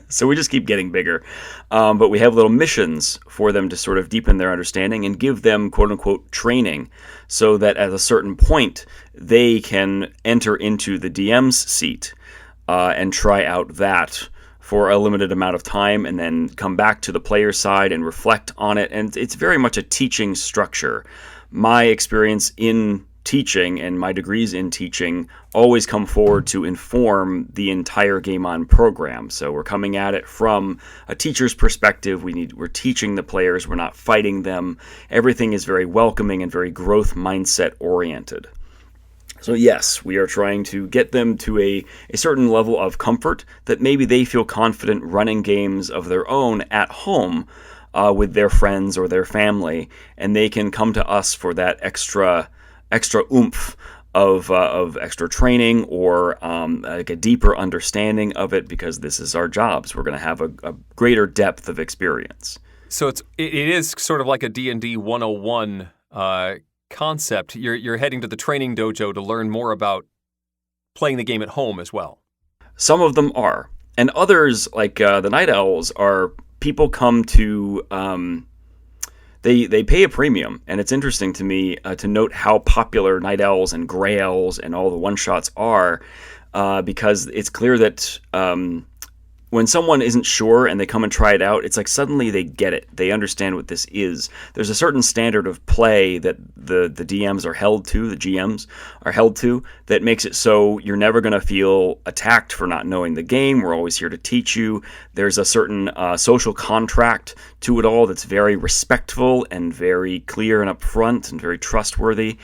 So we just keep getting bigger. But we have little missions for them to sort of deepen their understanding and give them quote-unquote training, so that at a certain point they can enter into the DM's seat and try out that for a limited amount of time, and then come back to the player's side and reflect on it. And it's very much a teaching structure. My experience in teaching and my degrees in teaching always come forward to inform the entire Game On program. So we're coming at it from a teacher's perspective. We're teaching the players. We're not fighting them. Everything is very welcoming and very growth mindset oriented. So yes, we are trying to get them to a certain level of comfort that maybe they feel confident running games of their own at home with their friends or their family, and they can come to us for that extra oomph of extra training or like a deeper understanding of it, because this is our jobs. We're going to have a greater depth of experience. So it is sort of like a D&D 101 concept. You're heading to the training dojo to learn more about playing the game at home as well. Some of them are, and others, like the Night Owls, are people come to. They pay a premium, and it's interesting to me to note how popular Night Owls and Grey Owls and all the one-shots are, because it's clear that when someone isn't sure and they come and try it out, it's like suddenly they get it. They understand what this is. There's a certain standard of play that the DMs are held to, the GMs are held to, that makes it so you're never going to feel attacked for not knowing the game. We're always here to teach you. There's a certain social contract to it all that's very respectful and very clear and upfront and very trustworthy.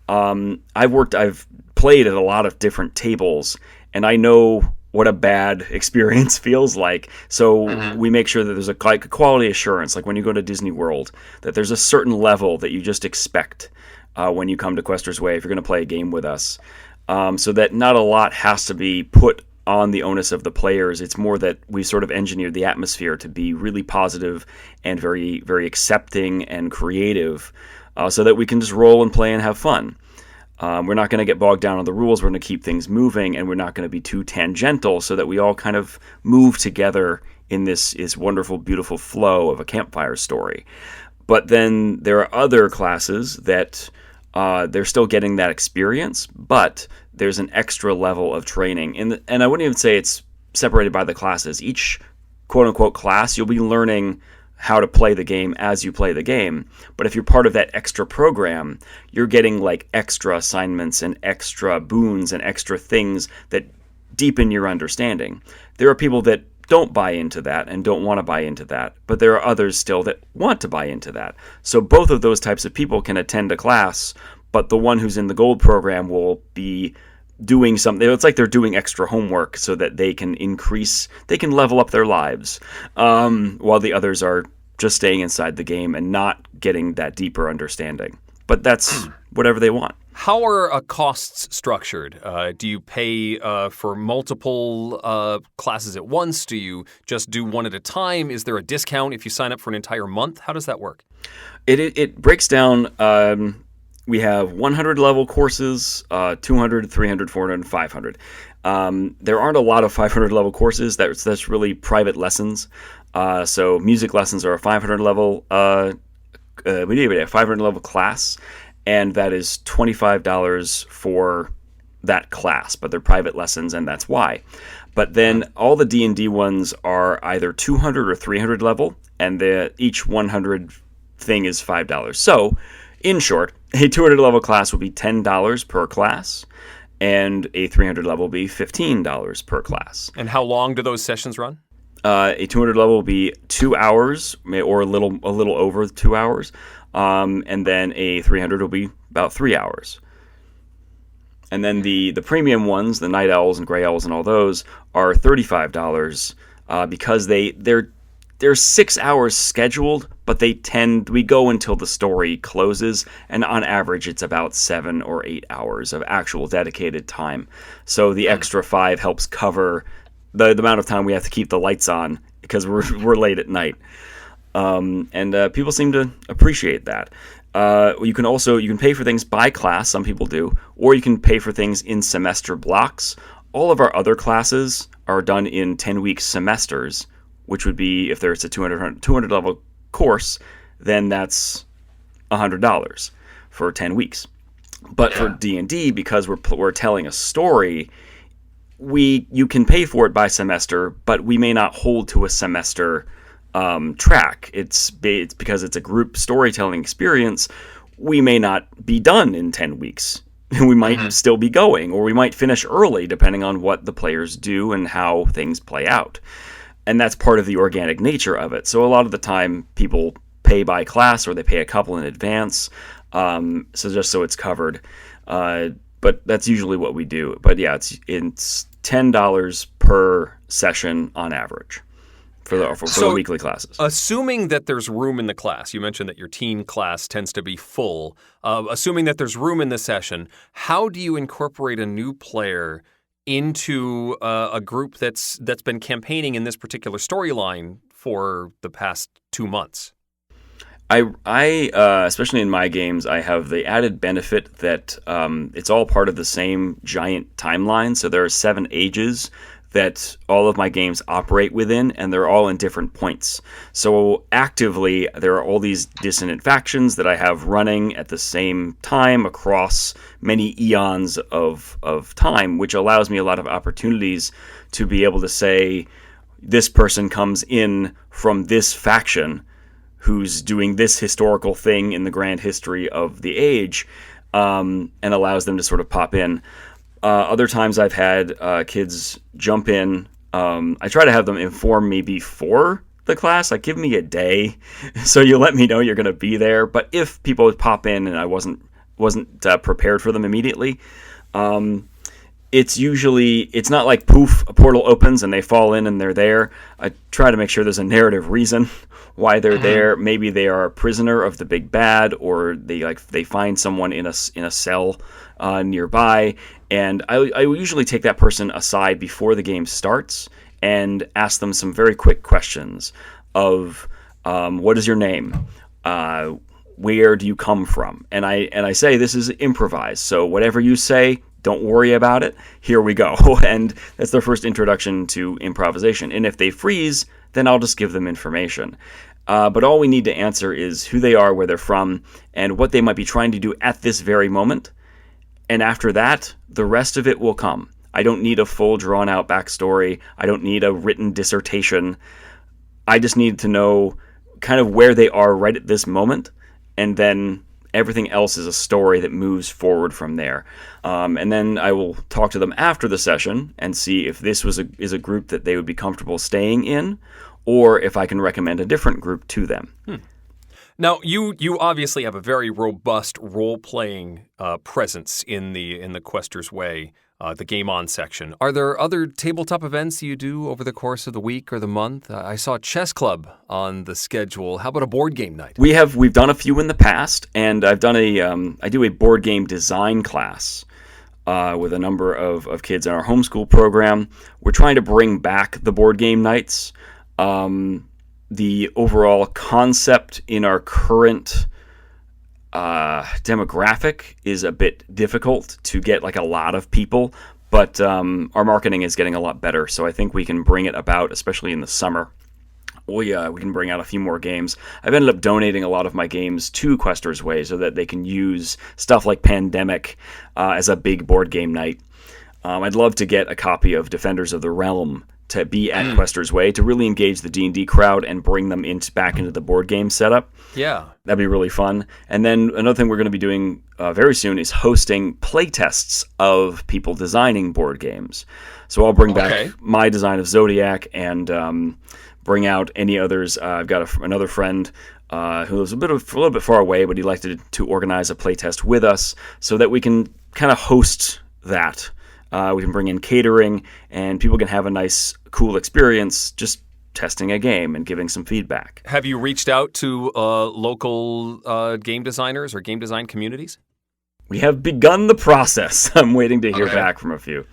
I've played at a lot of different tables, and I know what a bad experience feels like. So we make sure that there's a quality assurance, like when you go to Disney World, that there's a certain level that you just expect when you come to Quester's Way if you're going to play a game with us. So that not a lot has to be put on the onus of the players. It's more that we sort of engineered the atmosphere to be really positive and very, very accepting and creative, so that we can just roll and play and have fun. We're not going to get bogged down on the rules. We're going to keep things moving, and we're not going to be too tangential, so that we all kind of move together in this wonderful, beautiful flow of a campfire story. But then there are other classes that they're still getting that experience, but there's an extra level of training. And I wouldn't even say it's separated by the classes. Each quote-unquote class, you'll be learning how to play the game as you play the game. But if you're part of that extra program, you're getting like extra assignments and extra boons and extra things that deepen your understanding. There are people that don't buy into that and don't want to buy into that, but there are others still that want to buy into that. So both of those types of people can attend a class, but the one who's in the gold program will be doing something. It's like they're doing extra homework so that they can level up their lives, while the others are just staying inside the game and not getting that deeper understanding. But that's whatever they want. How are costs structured? Do you pay for multiple classes at once? Do you just do one at a time? Is there a discount if you sign up for an entire month? How does that work? It breaks down. We have 100 level courses, 200, 300, 400, and 500. There aren't a lot of 500 level courses. That's really private lessons. So music lessons are a 500 level. We need a 500 level class, and that is $25 for that class. But they're private lessons, and that's why. But then all the D&D ones are either 200 or 300 level, and each 100 thing is $5. So, in short, a 200 level class will be $10 per class, and a 300 level will be $15 per class. And how long do those sessions run? A 200 level will be 2 hours, or a little over 2 hours, and then a 300 will be about 3 hours. And then the premium ones, the Night Owls and Grey Owls and all those, are $35 because they're 6 hours scheduled, but we go until the story closes, and on average it's about 7 or 8 hours of actual dedicated time. So the extra 5 helps cover the amount of time we have to keep the lights on because we're late at night. And people seem to appreciate that. You can pay for things by class, some people do, or you can pay for things in semester blocks. All of our other classes are done in 10-week semesters, which would be, if there's a 200 level course, then that's $100 for 10 weeks. But for D&D, because we're telling a story, you can pay for it by semester, but we may not hold to a semester track. It's because it's a group storytelling experience. We may not be done in 10 weeks. We might still be going, or we might finish early, depending on what the players do and how things play out. And that's part of the organic nature of it. So a lot of the time, people pay by class, or they pay a couple in advance, so just so it's covered. But that's usually what we do. But yeah, it's $10 per session on average for the weekly classes. Assuming that there's room in the class, you mentioned that your teen class tends to be full. Assuming that there's room in the session, how do you incorporate a new player into a group that's been campaigning in this particular storyline for the past 2 months? I especially in my games, I have the added benefit that it's all part of the same giant timeline. So there are 7 ages that all of my games operate within, and they're all in different points. So actively, there are all these dissonant factions that I have running at the same time across many eons of time, which allows me a lot of opportunities to be able to say, this person comes in from this faction who's doing this historical thing in the grand history of the age, and allows them to sort of pop in. Other times I've had kids jump in. I try to have them inform me before the class. Like, give me a day so you let me know you're going to be there. But if people would pop in and I wasn't prepared for them immediately, it's not like poof, a portal opens and they fall in and they're there. I try to make sure there's a narrative reason why they're there. Maybe they are a prisoner of the big bad, or they find someone in a cell nearby. And I usually take that person aside before the game starts and ask them some very quick questions of what is your name? Where do you come from? And I say this is improvised, so whatever you say, don't worry about it. Here we go. And that's their first introduction to improvisation. And if they freeze, then I'll just give them information. But all we need to answer is who they are, where they're from, and what they might be trying to do at this very moment. And after that, the rest of it will come. I don't need a full drawn-out backstory. I don't need a written dissertation. I just need to know kind of where they are right at this moment, and then everything else is a story that moves forward from there. And then I will talk to them after the session and see if this is a group that they would be comfortable staying in, or if I can recommend a different group to them. Now, you obviously have a very robust role-playing presence in the Quester's Way, the Game On section. Are there other tabletop events you do over the course of the week or the month? I saw Chess Club on the schedule. How about a board game night? We've done a few in the past, and I've done I do a board game design class with a number of kids in our homeschool program. We're trying to bring back the board game nights. The overall concept in our current demographic is a bit difficult to get like a lot of people, but our marketing is getting a lot better, so I think we can bring it about, especially in the summer. We can bring out a few more games. I've ended up donating a lot of my games to Quester's Way so that they can use stuff like Pandemic as a big board game night. I'd love to get a copy of Defenders of the Realm to be at Quester's Way to really engage the D&D crowd and bring them back into the board game setup. Yeah. That'd be really fun. And then another thing we're going to be doing very soon is hosting playtests of people designing board games. So I'll bring back my design of Zodiac and bring out any others. I've got another friend who lives a little bit far away, but he'd like to organize a playtest with us so that we can kind of host that. We can bring in catering, and people can have a nice, cool experience just testing a game and giving some feedback. Have you reached out to local game designers or game design communities? We have begun the process. I'm waiting to hear back from a few.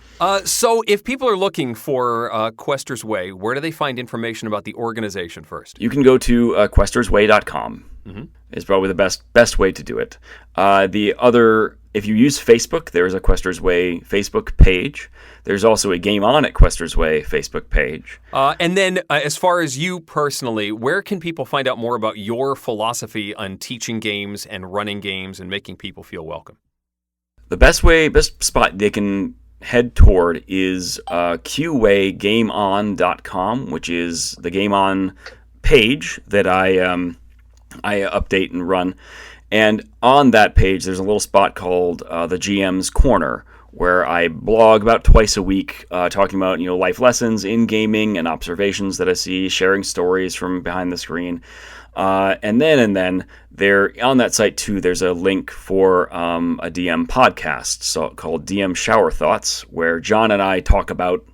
So if people are looking for Quester's Way, where do they find information about the organization first? You can go to questersway.com. Is probably the best way to do it. If you use Facebook, there is a Quester's Way Facebook page. There's also a Game On at Quester's Way Facebook page. And then as far as you personally, where can people find out more about your philosophy on teaching games and running games and making people feel welcome? The best spot they can head toward is qwaygameon.com, which is the Game On page that I update and run. And on that page, there's a little spot called the GM's Corner, where I blog about twice a week, talking about life lessons in gaming and observations that I see, sharing stories from behind the screen. And then there on that site too, there's a link for a DM podcast called DM Shower Thoughts, where John and I talk about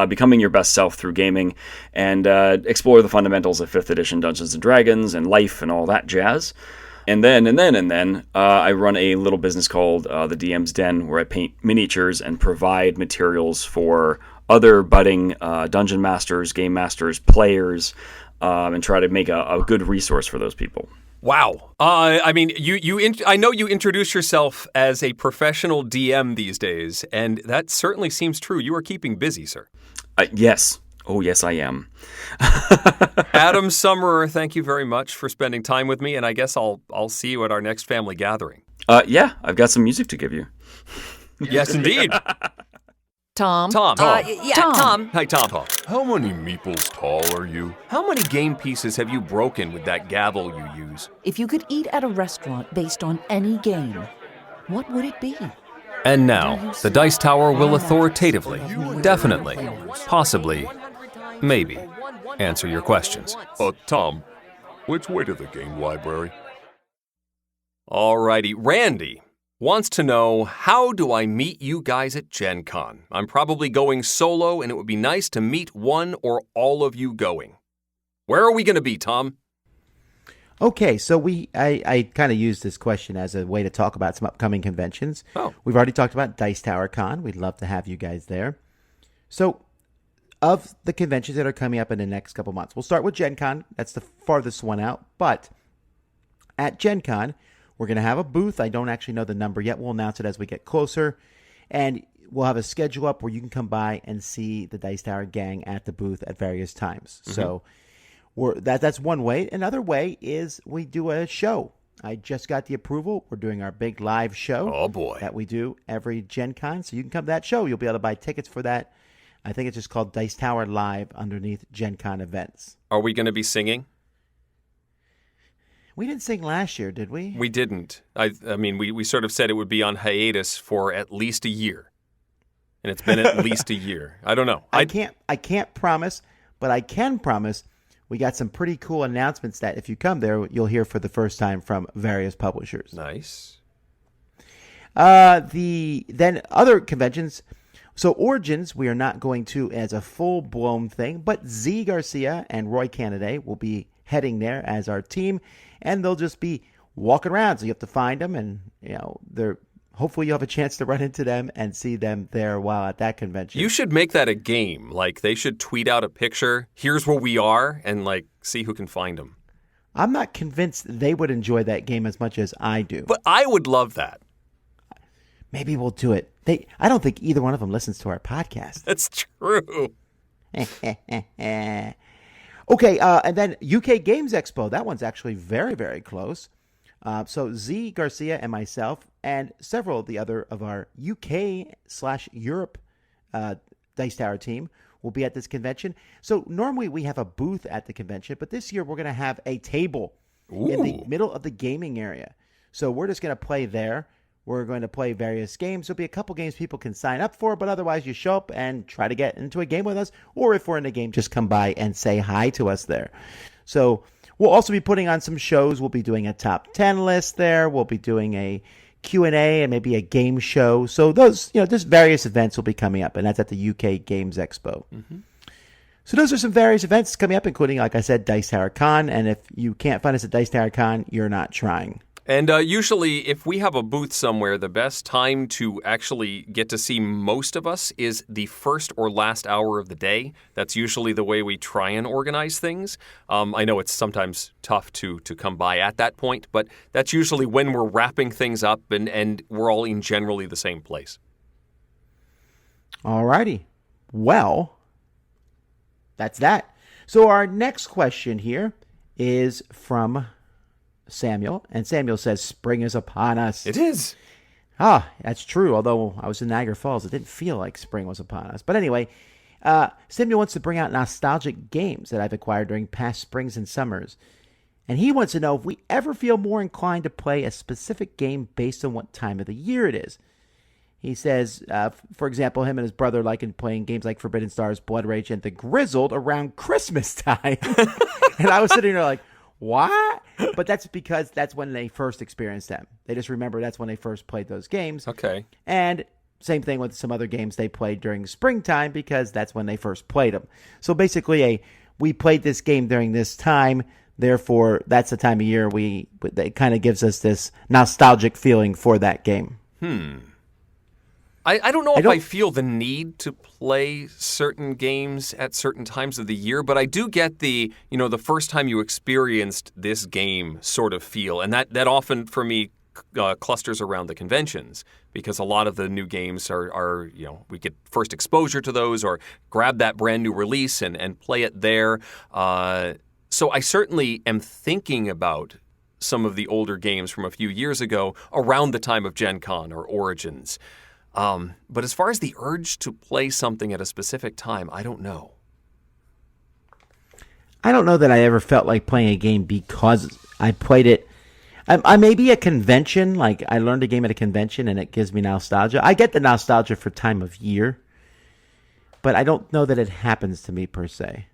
becoming your best self through gaming and explore the fundamentals of 5th edition Dungeons and Dragons and life and all that jazz. And then I run a little business called the DM's Den, where I paint miniatures and provide materials for other budding dungeon masters, game masters, players, and try to make a good resource for those people. Wow. I mean, I know you introduce yourself as a professional DM these days, and that certainly seems true. You are keeping busy, sir. Yes. Oh, yes, I am. Adam Summerer, thank you very much for spending time with me, and I guess I'll see you at our next family gathering. Yeah, I've got some music to give you. Yes, indeed. Tom. Tom. Tom. Hi, Tom. How many meeples tall are you? How many game pieces have you broken with that gavel you use? If you could eat at a restaurant based on any game, what would it be? And now, the Dice Tower will authoritatively, definitely, possibly, maybe, answer your questions. Tom, which way to the game library? Alrighty, Randy wants to know, how do I meet you guys at Gen Con? I'm probably going solo, and it would be nice to meet one or all of you going. Where are we going to be, Tom? Okay, so I kind of used this question as a way to talk about some upcoming conventions. Oh. We've already talked about Dice Tower Con. We'd love to have you guys there. So, of the conventions that are coming up in the next couple months, we'll start with Gen Con. That's the farthest one out. But at Gen Con, we're going to have a booth. I don't actually know the number yet. We'll announce it as we get closer. And we'll have a schedule up where you can come by and see the Dice Tower gang at the booth at various times. Mm-hmm. So that's one way. Another way is we do a show. I just got the approval. We're doing our big live show. Oh, boy. That we do every Gen Con. So you can come to that show. You'll be able to buy tickets for that. I think it's just called Dice Tower Live underneath Gen Con events. Are we going to be singing? We didn't sing last year, did we? We didn't. I mean, we sort of said it would be on hiatus for at least a year. And it's been at least a year. I don't know. I can't promise, but I can promise we got some pretty cool announcements that if you come there, you'll hear for the first time from various publishers. Nice. Then other conventions. So Origins, we are not going to as a full-blown thing, but Z Garcia and Roy Canaday will be heading there as our team, and they'll just be walking around. So you have to find them, and hopefully you'll have a chance to run into them and see them there while at that convention. You should make that a game. Like, they should tweet out a picture. Here's where we are, and see who can find them. I'm not convinced they would enjoy that game as much as I do. But I would love that. Maybe we'll do it. I don't think either one of them listens to our podcast. That's true. Okay, and then UK Games Expo. That one's actually very, very close. So Z Garcia and myself and several of the other of our UK/Europe Dice Tower team will be at this convention. So normally we have a booth at the convention, but this year we're going to have a table in the middle of the gaming area. So we're just going to play there. We're going to play various games. There'll be a couple games people can sign up for, but otherwise you show up and try to get into a game with us. Or if we're in a game, just come by and say hi to us there. So we'll also be putting on some shows. We'll be doing a top 10 list there. We'll be doing a Q&A and maybe a game show. So those, just various events will be coming up, and that's at the UK Games Expo. Mm-hmm. So those are some various events coming up, including, like I said, Dice Tower Con. And if you can't find us at Dice Tower Con, you're not trying. And usually, if we have a booth somewhere, the best time to actually get to see most of us is the first or last hour of the day. That's usually the way we try and organize things. I know it's sometimes tough to come by at that point, but that's usually when we're wrapping things up and we're all in generally the same place. All righty. Well, that's that. So our next question here is from Samuel, and Samuel says, spring is upon us. It is. That's true, although I was in Niagara Falls, it didn't feel like spring was upon us. But anyway, Samuel wants to bring out nostalgic games that I've acquired during past springs and summers. And he wants to know if we ever feel more inclined to play a specific game based on what time of the year it is. He says, for example, him and his brother like playing games like Forbidden Stars, Blood Rage, and The Grizzled around Christmas time. And I was sitting there like, what? But that's because that's when they first experienced them. They just remember that's when they first played those games. Okay. And same thing with some other games they played during springtime because that's when they first played them. So basically, we played this game during this time. Therefore, that's the time of year it kind of gives us this nostalgic feeling for that game. I don't know if I feel the need to play certain games at certain times of the year, but I do get the first time you experienced this game sort of feel. And that often, for me, clusters around the conventions because a lot of the new games are we get first exposure to those or grab that brand new release and play it there. So I certainly am thinking about some of the older games from a few years ago around the time of Gen Con or Origins. But as far as the urge to play something at a specific time, I don't know. I don't know that I ever felt like playing a game because I played it. I may be a convention, like I learned a game at a convention and it gives me nostalgia. I get the nostalgia for time of year, but I don't know that it happens to me per se.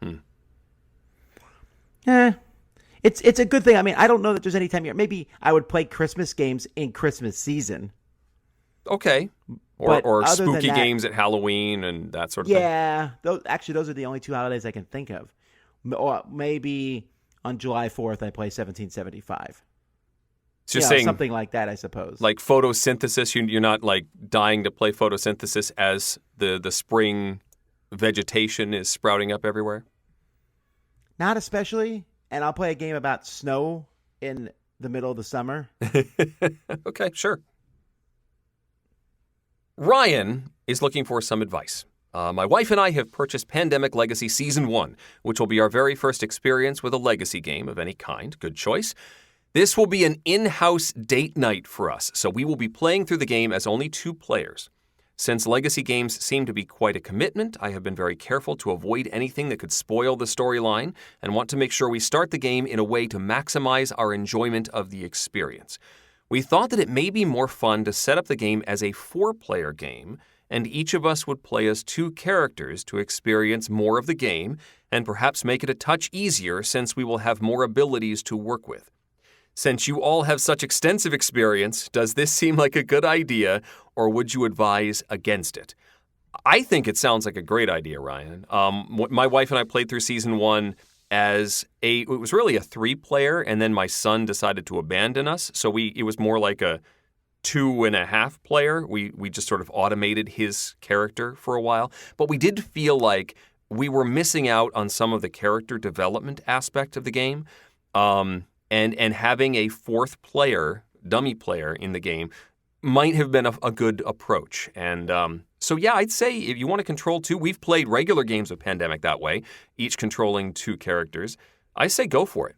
It's a good thing. I mean, I don't know that there's any time of year. Maybe I would play Christmas games in Christmas season. Okay. Or spooky games at Halloween and that sort of thing. Yeah. Those are the only two holidays I can think of. Or maybe on July 4th I play 1775. So you're saying something like that, I suppose. Like photosynthesis, you're not like dying to play photosynthesis as the spring vegetation is sprouting up everywhere? Not especially. And I'll play a game about snow in the middle of the summer. Okay, sure. Ryan is looking for some advice. My wife and I have purchased Pandemic Legacy Season 1, which will be our very first experience with a legacy game of any kind. Good choice. This will be an in-house date night for us, so we will be playing through the game as only 2 players. Since legacy games seem to be quite a commitment, I have been very careful to avoid anything that could spoil the storyline and want to make sure we start the game in a way to maximize our enjoyment of the experience. We thought that it may be more fun to set up the game as a 4-player game, and each of us would play as 2 characters to experience more of the game and perhaps make it a touch easier since we will have more abilities to work with. Since you all have such extensive experience, does this seem like a good idea, or would you advise against it? I think it sounds like a great idea, Ryan. My wife and I played through Season 1 it was really a 3-player, and then my son decided to abandon us, so it was more like a 2.5-player. We just sort of automated his character for a while, but we did feel like we were missing out on some of the character development aspect of the game, and having a 4th player, dummy player in the game might have been a good approach. And so, yeah, I'd say if you want to control 2, we've played regular games of Pandemic that way, each controlling 2 characters. I say go for it.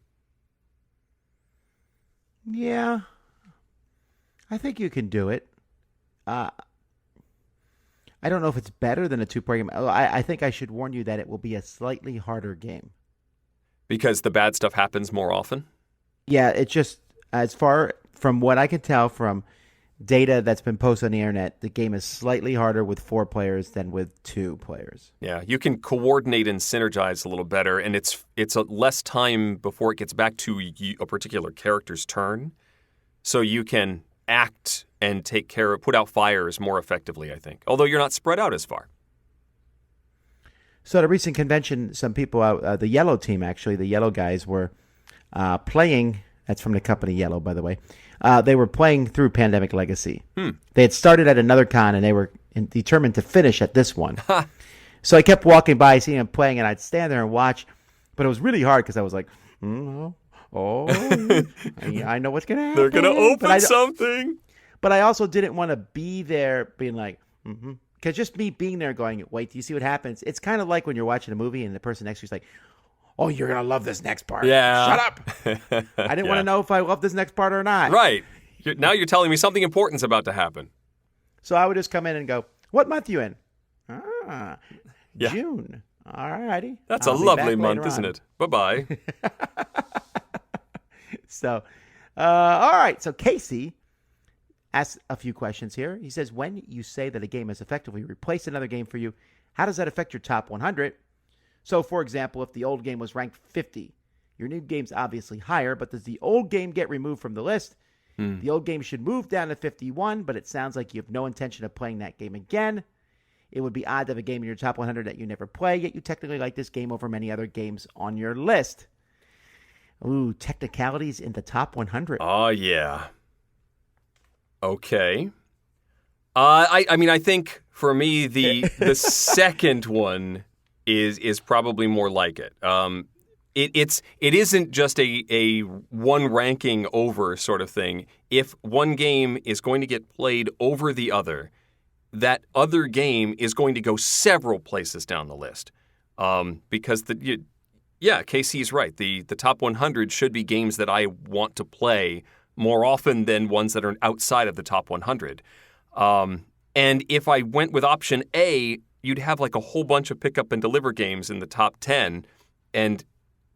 Yeah. I think you can do it. I don't know if it's better than a 2-player game. I think I should warn you that it will be a slightly harder game. Because the bad stuff happens more often? Yeah, it's just, as far from what I can tell from data that's been posted on the internet, the game is slightly harder with 4 players than with 2 players. Yeah, you can coordinate and synergize a little better, and it's a less time before it gets back to a particular character's turn. So you can act and put out fires more effectively, I think. Although you're not spread out as far. So at a recent convention, some people out, the yellow team actually, the yellow guys were playing That's from the company Yellow, by the way. They were playing through Pandemic Legacy. They had started at another con, and they were determined to finish at this one. So I kept walking by, seeing them playing, and I'd stand there and watch. But it was really hard because I was like, I know what's going to happen. They're going to open something. But I also didn't want to be there being like, Because just me being there going, wait, do you see what happens? It's kind of like when you're watching a movie and the person next to you is like, oh, you're going to love this next part. Yeah. Shut up. I didn't want to know if I love this next part or not. Right. Now you're telling me something important's about to happen. So I would just come in and go, what month you in? Yeah. June. All righty. That's a lovely month, isn't it? Bye-bye. So, all right. So Casey asks a few questions here. He says, when you say that a game has effectively replaced another game for you, how does that affect your top 100? So, for example, if the old game was ranked 50, your new game's obviously higher, but does the old game get removed from the list? The old game should move down to 51, but it sounds like you have no intention of playing that game again. It would be odd to have a game in your top 100 that you never play, yet you technically like this game over many other games on your list. Ooh, technicalities in the top 100. Oh, yeah. Okay. I mean, I think for me, the second one is probably more like it. It isn't just a one ranking over sort of thing. If one game is going to get played over the other, that other game is going to go several places down the list. Because KC's right. The top 100 should be games that I want to play more often than ones that are outside of the top 100. And if I went with option A, you'd have like a whole bunch of pick up and deliver games in the top 10, and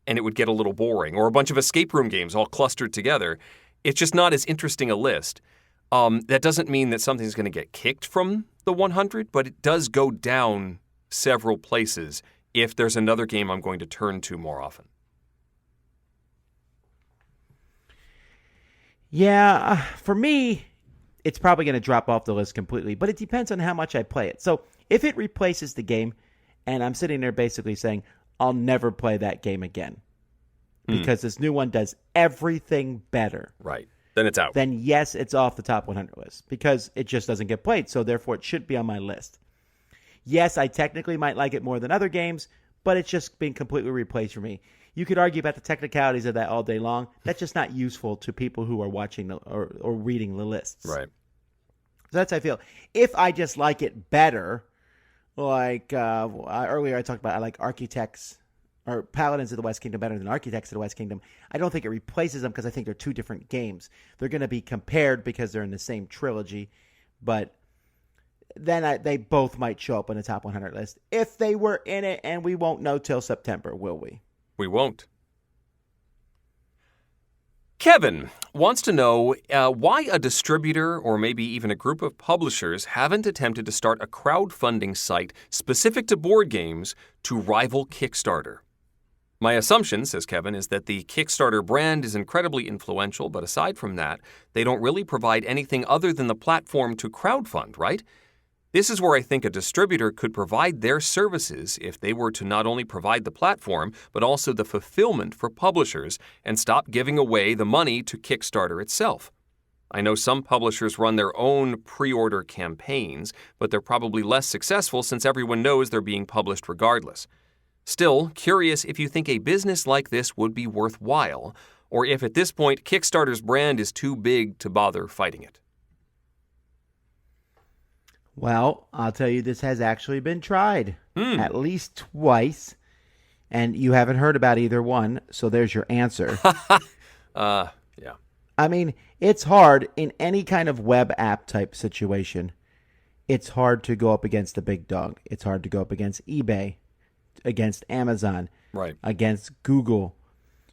it would get a little boring, or a bunch of escape room games all clustered together. It's just not as interesting a list. That doesn't mean that something's going to get kicked from the 100, but it does go down several places if there's another game I'm going to turn to more often. Yeah, for me, it's probably going to drop off the list completely, but it depends on how much I play it. So if it replaces the game, and I'm sitting there basically saying, I'll never play that game again because this new one does everything better. Right. Then it's out. Then yes, it's off the top 100 list because it just doesn't get played. So therefore it should be on my list. Yes, I technically might like it more than other games, but it's just been completely replaced for me. You could argue about the technicalities of that all day long. That's just not useful to people who are watching or reading the lists. Right. So that's how I feel. If I just like it better, like earlier I talked about, I like Architects or Paladins of the West Kingdom better than Architects of the West Kingdom. I don't think it replaces them because I think they're two different games. They're going to be compared because they're in the same trilogy, but then they both might show up on the top 100 list if they were in it, and we won't know till September, will we? We won't. Kevin wants to know why a distributor or maybe even a group of publishers haven't attempted to start a crowdfunding site specific to board games to rival Kickstarter. My assumption, says Kevin, is that the Kickstarter brand is incredibly influential, but aside from that, they don't really provide anything other than the platform to crowdfund, right? This is where I think a distributor could provide their services if they were to not only provide the platform, but also the fulfillment for publishers and stop giving away the money to Kickstarter itself. I know some publishers run their own pre-order campaigns, but they're probably less successful since everyone knows they're being published regardless. Still, curious if you think a business like this would be worthwhile, or if at this point Kickstarter's brand is too big to bother fighting it. Well, I'll tell you, this has actually been tried at least twice, and you haven't heard about either one, so there's your answer. Yeah. I mean, it's hard in any kind of web app type situation. It's hard to go up against the big dog. It's hard to go up against eBay, against Amazon, Right. against Google,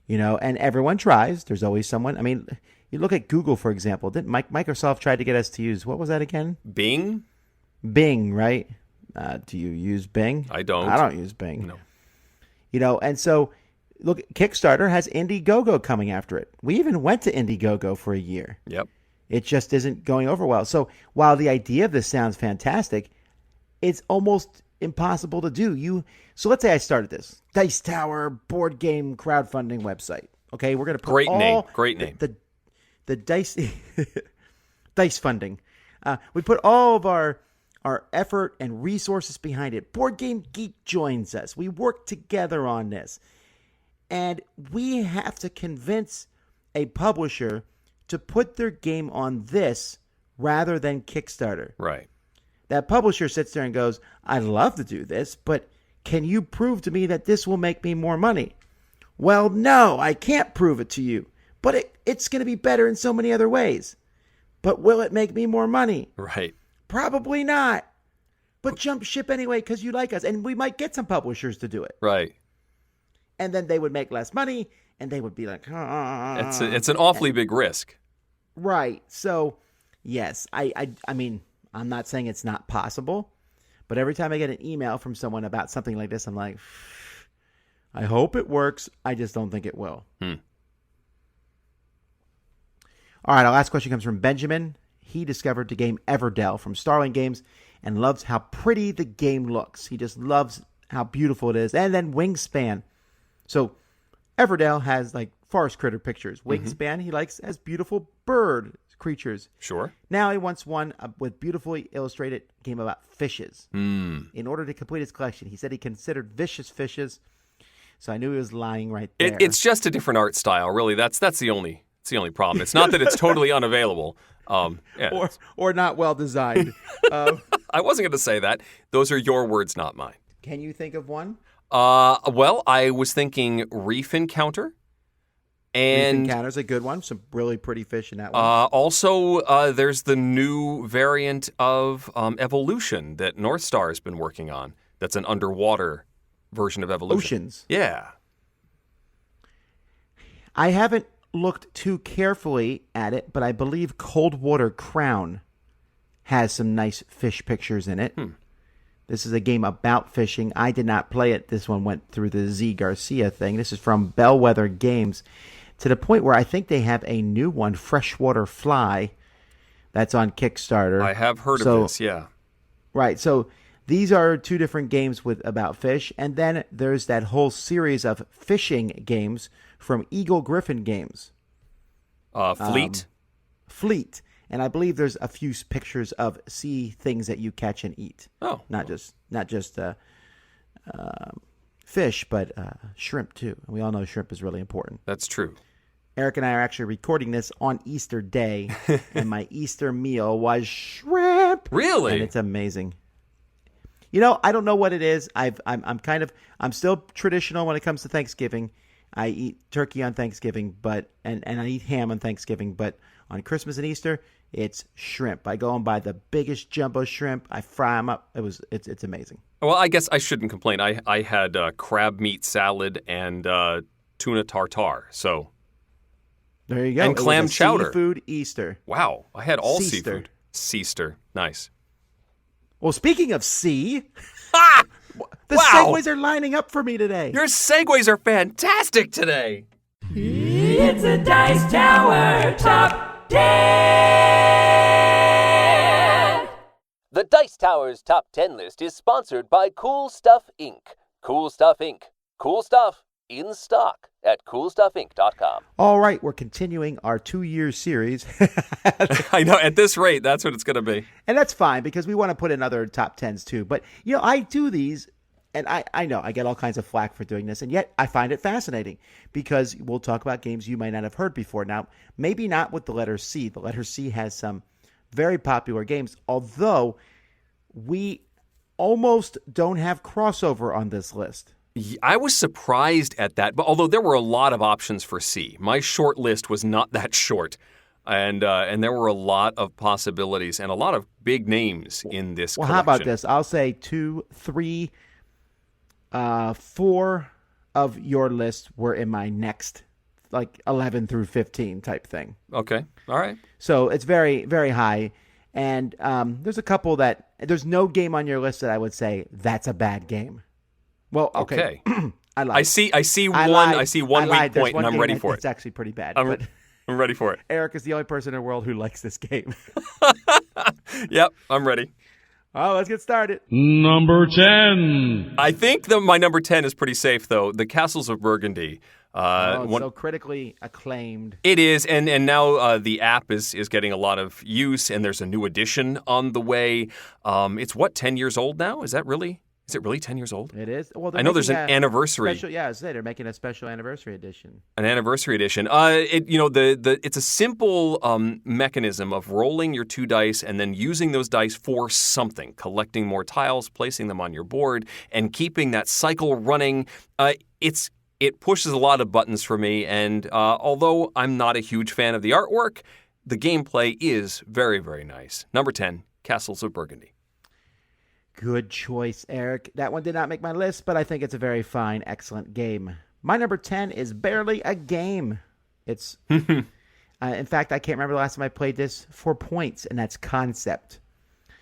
and everyone tries. There's always someone. I mean, you look at Google, for example. Didn't Microsoft try to get us to use, what was that again? Bing, right? Do you use Bing? I don't. I don't use Bing. No. And so, look, Kickstarter has Indiegogo coming after it. We even went to Indiegogo for a year. Yep. It just isn't going over well. So, while the idea of this sounds fantastic, it's almost impossible to do. So let's say I started this Dice Tower board game crowdfunding website. Okay, we're going to put Great name. all Great name. The dice dice funding. We put all of our effort and resources behind it. Board Game Geek joins us. We work together on this. And we have to convince a publisher to put their game on this rather than Kickstarter. Right. That publisher sits there and goes, I'd love to do this, but can you prove to me that this will make me more money? Well, no, I can't prove it to you, but it's going to be better in so many other ways. But will it make me more money? Right. Probably not. But jump ship anyway because you like us. And we might get some publishers to do it. Right. And then they would make less money, and they would be like, It's an awfully big risk. Right. So, yes, I mean, I'm not saying it's not possible, but every time I get an email from someone about something like this, I'm like, I hope it works. I just don't think it will. All right, our last question comes from Benjamin. He discovered the game Everdell from Starling Games and loves how pretty the game looks. He just loves how beautiful it is. And then Wingspan. So Everdell has like forest critter pictures. Wingspan, he likes as beautiful bird creatures. Sure. Now he wants one with beautifully illustrated game about fishes. In order to complete his collection, he said he considered vicious fishes. So I knew he was lying right there. It's just a different art style, really. That's the only problem. It's not that it's totally unavailable. Yeah. Or not well designed. I wasn't going to say that. Those are your words, not mine. Can you think of one? Well, I was thinking Reef Encounter. And Reef Encounter's a good one. Some really pretty fish in that one. Also, there's the new variant of Evolution that North Star has been working on. That's an underwater version of Evolution. Oceans. Yeah. I haven't looked too carefully at it, but I believe Cold Water Crown has some nice fish pictures in it. This is a game about fishing. I did not play it. This one went through the Z Garcia thing. This is from Bellwether Games, to the point where I think they have a new one, Freshwater Fly, that's on Kickstarter. I have heard of this, yeah. Right. So these are two different games about fish. And then there's that whole series of fishing games from Eagle Griffin Games. Fleet? Fleet. And I believe there's a few pictures of sea things that you catch and eat. Oh. Not just fish, but shrimp too. And we all know shrimp is really important. That's true. Eric and I are actually recording this on Easter Day, and my Easter meal was shrimp. Really? And it's amazing. You know, I don't know what it is. I'm still traditional when it comes to Thanksgiving. I eat turkey on Thanksgiving, and I eat ham on Thanksgiving, but on Christmas and Easter, it's shrimp. I go and buy the biggest jumbo shrimp. I fry them up. It's amazing. Well, I guess I shouldn't complain. I had crab meat salad and tuna tartare. So there you go. And clam chowder. Seafood Easter. Wow, I had all Seaster. seafood. Seaster, nice. Well, speaking of sea, the Wow. segues are lining up for me today. Your segues are fantastic today. It's a Dice Tower Top 10! The Dice Tower's Top 10 list is sponsored by Cool Stuff Inc. Cool Stuff Inc. Cool stuff in stock at coolstuffinc.com. All right, we're continuing our 2-year series. I know, at this rate, that's what it's going to be. And that's fine because we want to put in other top 10s too. But, you know, I do these, and I know I get all kinds of flack for doing this, and yet I find it fascinating because we'll talk about games you might not have heard before. Now, maybe not with the letter C. The letter C has some very popular games, although we almost don't have crossover on this list. I was surprised at that, but although there were a lot of options for C, my short list was not that short, and there were a lot of possibilities and a lot of big names in this collection. How about this? I'll say 2, 3, 4 of your list were in my next, like 11 through 15 type thing. Okay, all right. So it's very, very high, and there's a couple that there's no game on your list that I would say that's a bad game. Well, okay. I see one weak point, and I'm ready for it. It's actually pretty bad. I'm ready for it. Eric is the only person in the world who likes this game. Yep, I'm ready. Oh, let's get started. Number 10. I think my number 10 is pretty safe, though. The Castles of Burgundy. So critically acclaimed. It is, and now the app is getting a lot of use, and there's a new edition on the way. It's 10 years old now? Is it really 10 years old? It is. Well, I know there's an anniversary. They're making a special anniversary edition. An anniversary edition. It's a simple mechanism of rolling your 2 dice and then using those dice for something, collecting more tiles, placing them on your board, and keeping that cycle running. It pushes a lot of buttons for me, and although I'm not a huge fan of the artwork, the gameplay is very, very nice. Number 10, Castles of Burgundy. Good choice, Eric. That one did not make my list, but I think it's a very fine, excellent game. My number 10 is barely a game. It's, in fact, I can't remember the last time I played this for points, and that's Concept.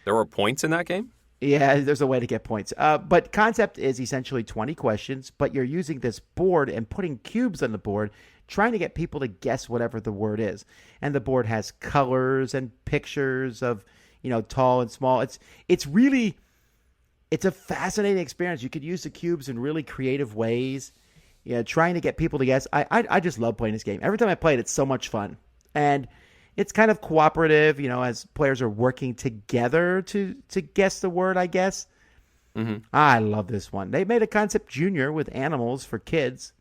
There were points in that game? Yeah, there's a way to get points. But Concept is essentially 20 questions, but you're using this board and putting cubes on the board, trying to get people to guess whatever the word is. And the board has colors and pictures of, tall and small. It's a fascinating experience. You could use the cubes in really creative ways, trying to get people to guess. I just love playing this game. Every time I play it, it's so much fun. And it's kind of cooperative, as players are working together to guess the word, I guess. Mm-hmm. I love this one. They made a Concept Junior with animals for kids,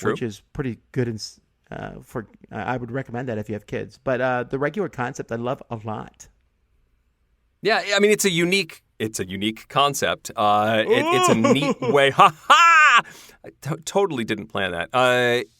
which is pretty good. I would recommend that if you have kids. But the regular Concept I love a lot. Yeah, I mean, it's a unique concept. It's a neat way. Ha ha! I totally didn't plan that.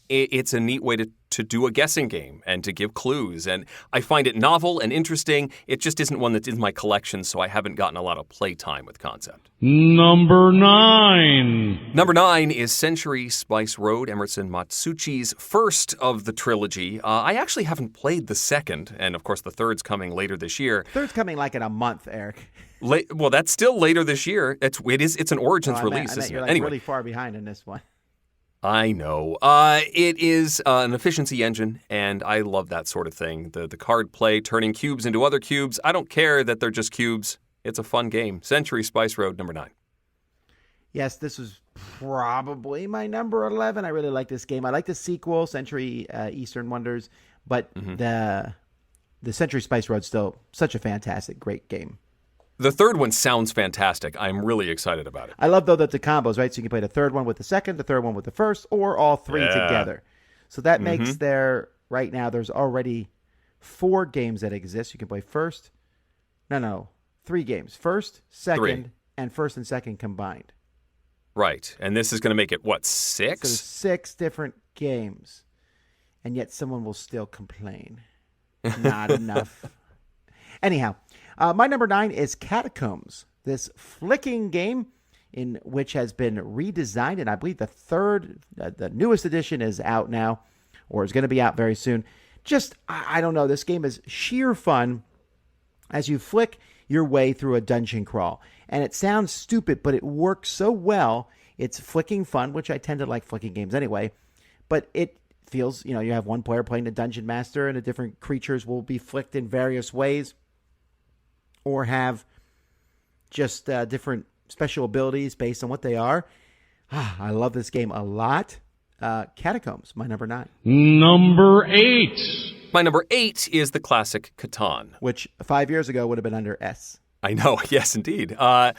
It's a neat way to do a guessing game and to give clues. And I find it novel and interesting. It just isn't one that's in my collection, so I haven't gotten a lot of playtime with Concept. Number 9. Number 9 is Century Spice Road, Emerson Matsuuchi's first of the trilogy. I actually haven't played the second, and of course the third's coming later this year. Third's coming like in a month, Eric. Well, that's still later this year. It's an Origins release, isn't you're it? Anyway. Really far behind in this one. I know. It is an efficiency engine, and I love that sort of thing. The card play, turning cubes into other cubes. I don't care that they're just cubes. It's a fun game. Century Spice Road, number 9. Yes, this was probably my number 11. I really like this game. I like the sequel, Century Eastern Wonders, but the Century Spice Road's still such a fantastic, great game. The third one sounds fantastic. I'm really excited about it. I love, though, that the combos, right? So you can play the third one with the second, the third one with the first, or all three together. So that makes right now, there's already 4 games that exist. You can play first. No, 3 games. First, second, and first and second combined. Right. And this is going to make it, 6? So 6 different games. And yet someone will still complain. Not enough. Anyhow. My number 9 is Catacombs, this flicking game in which has been redesigned, and I believe the newest edition is out now, or is going to be out very soon. I don't know, this game is sheer fun as you flick your way through a dungeon crawl. And it sounds stupid, but it works so well. It's flicking fun, which I tend to like flicking games anyway, but it feels, you have one player playing the dungeon master, and the different creatures will be flicked in various ways, or have just different special abilities based on what they are. I love this game a lot. Catacombs, my number 9. Number 8. My number 8 is the classic Catan. Which 5 years ago would have been under S. I know, yes, indeed. I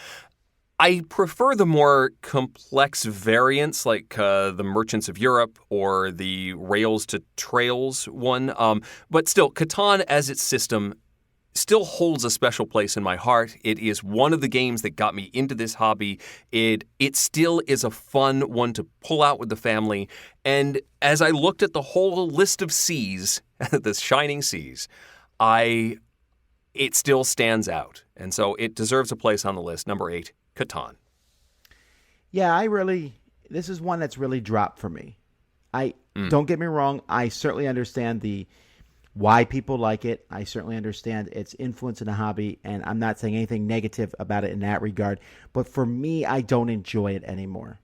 prefer the more complex variants like the Merchants of Europe or the Rails to Trails one. But still, Catan as its system still holds a special place in my heart. It is one of the games that got me into this hobby. It still is a fun one to pull out with the family. And as I looked at the whole list of seas, the shining seas, it still stands out. And so it deserves a place on the list. Number 8, Catan. Yeah, this is one that's really dropped for me. Don't get me wrong, I certainly understand why people like it. I certainly understand its influence in the hobby, and I'm not saying anything negative about it in that regard. But for me, I don't enjoy it anymore.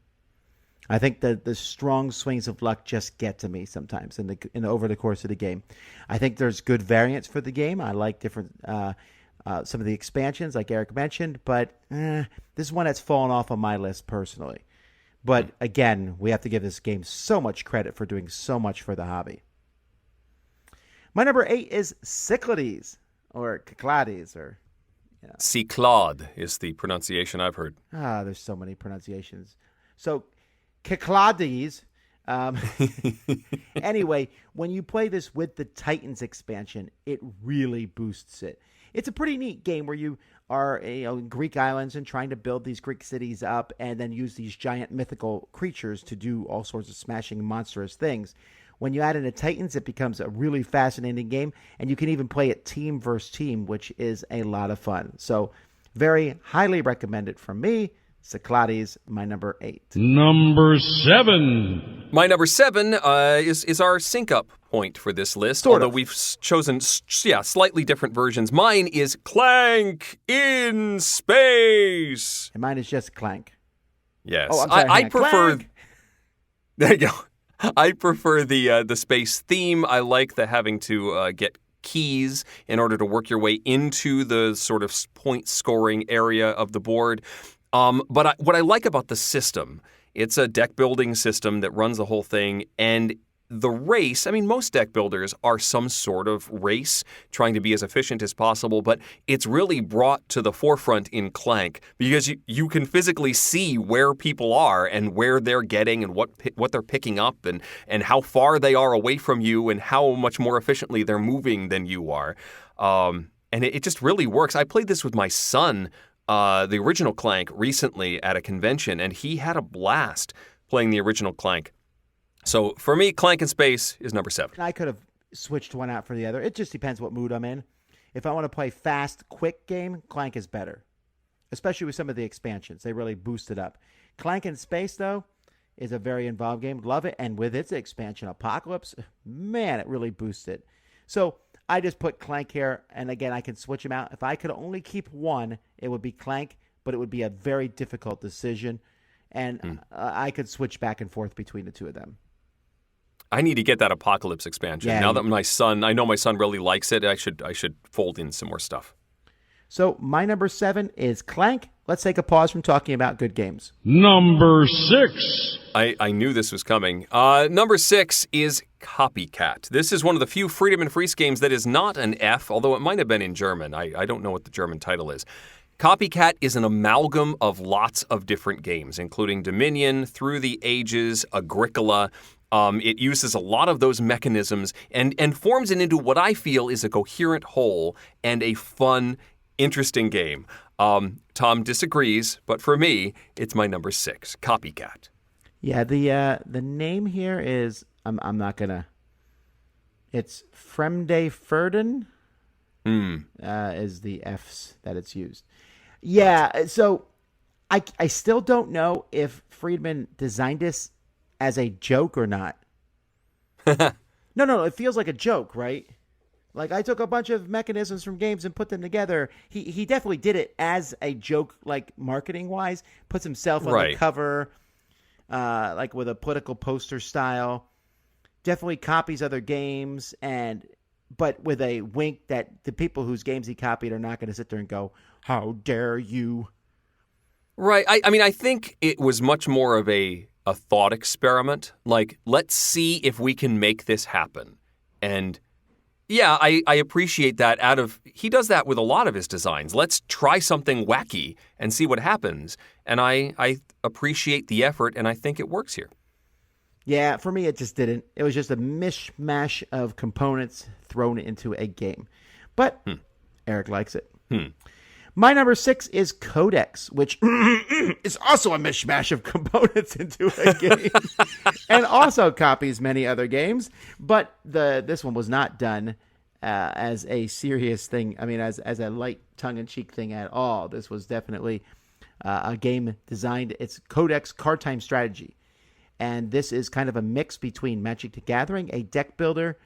I think that the strong swings of luck just get to me sometimes over the course of the game. I think there's good variants for the game. I like different some of the expansions, like Eric mentioned, but this is one that's fallen off on my list personally. But again, we have to give this game so much credit for doing so much for the hobby. My number 8 is Cyclades, or Cyclades, or... Cyclade is the pronunciation I've heard. There's so many pronunciations. So, Cyclades... anyway, when you play this with the Titans expansion, it really boosts it. It's a pretty neat game where you are in Greek islands and trying to build these Greek cities up and then use these giant mythical creatures to do all sorts of smashing monstrous things. When you add in the Titans, it becomes a really fascinating game, and you can even play it team versus team, which is a lot of fun. So, very highly recommended from me. Cyclades, my number 8. Number 7. My number 7 is our sync-up point for this list, although we've chosen slightly different versions. Mine is Clank in Space. And mine is just Clank. Yes. Oh, I'm sorry, I prefer... Clank! There you go. I prefer the space theme. I like the having to get keys in order to work your way into the sort of point scoring area of the board. But what I like about the system, it's a deck building system that runs the whole thing, and the race, I mean, most deck builders are some sort of race, trying to be as efficient as possible, but it's really brought to the forefront in Clank because you can physically see where people are and where they're getting and what they're picking up and how far they are away from you and how much more efficiently they're moving than you are. And it just really works. I played this with my son, the original Clank, recently at a convention, and he had a blast playing the original Clank. So for me, Clank in Space is number 7. I could have switched one out for the other. It just depends what mood I'm in. If I want to play fast, quick game, Clank is better, especially with some of the expansions. They really boost it up. Clank in Space, though, is a very involved game. Love it. And with its expansion, Apocalypse, man, it really boosts it. So I just put Clank here, and again, I can switch them out. If I could only keep one, it would be Clank, but it would be a very difficult decision, and I could switch back and forth between the two of them. I need to get that Apocalypse expansion. Yeah, now that I know my son really likes it, I should fold in some more stuff. So my number 7 is Clank. Let's take a pause from talking about good games. Number 6. I knew this was coming. Number 6 is Copycat. This is one of the few Freedom and Freeze games that is not an F, although it might have been in German. I don't know what the German title is. Copycat is an amalgam of lots of different games, including Dominion, Through the Ages, Agricola. It uses a lot of those mechanisms and forms it into what I feel is a coherent whole and a fun, interesting game. Tom disagrees, but for me, it's my number 6, Copycat. Yeah, the name here is I'm not gonna. It's Fremdefurden. Is the F's that it's used. Yeah, so I still don't know if Friedman designed this as a joke or not. No, it feels like a joke, right? Like, I took a bunch of mechanisms from games and put them together. He definitely did it as a joke, like, marketing-wise. Puts himself on the cover, like, with a political poster style. Definitely copies other games, but with a wink that the people whose games he copied are not going to sit there and go, how dare you? Right. I mean, I think it was much more of a thought experiment. Like, let's see if we can make this happen. And yeah, I appreciate that he does that with a lot of his designs. Let's try something wacky and see what happens. And I appreciate the effort, and I think it works here. Yeah, for me, it just didn't. It was just a mishmash of components thrown into a game. But Eric likes it. My number 6 is Codex, which is also a mishmash of components into a game and also copies many other games. But this one was not done as a serious thing. I mean, as a light tongue-in-cheek thing at all. This was definitely a game designed. It's Codex Card Time Strategy. And this is kind of a mix between Magic the Gathering, a deck builder,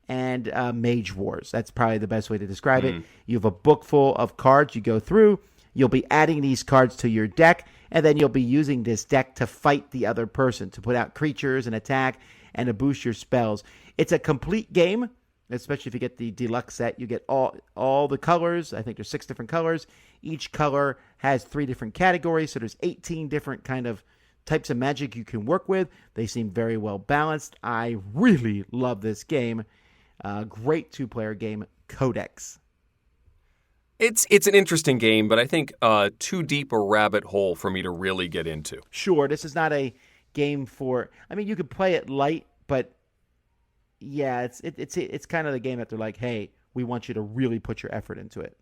and Mage Wars. That's probably the best way to describe it. You have a book full of cards you go through. You'll be adding these cards to your deck, and then you'll be using this deck to fight the other person, to put out creatures and attack, and to boost your spells. It's a complete game, especially if you get the deluxe set. You get all the colors. I think there's 6 different colors. Each color has 3 different categories, so there's 18 different kind of types of magic you can work with. They seem very well balanced. I really love this game. Great 2-player game, Codex. It's an interesting game, but I think too deep a rabbit hole for me to really get into. Sure, this is not a game for. I mean, you could play it light, but yeah, it's kind of the game that they're like, hey, we want you to really put your effort into it.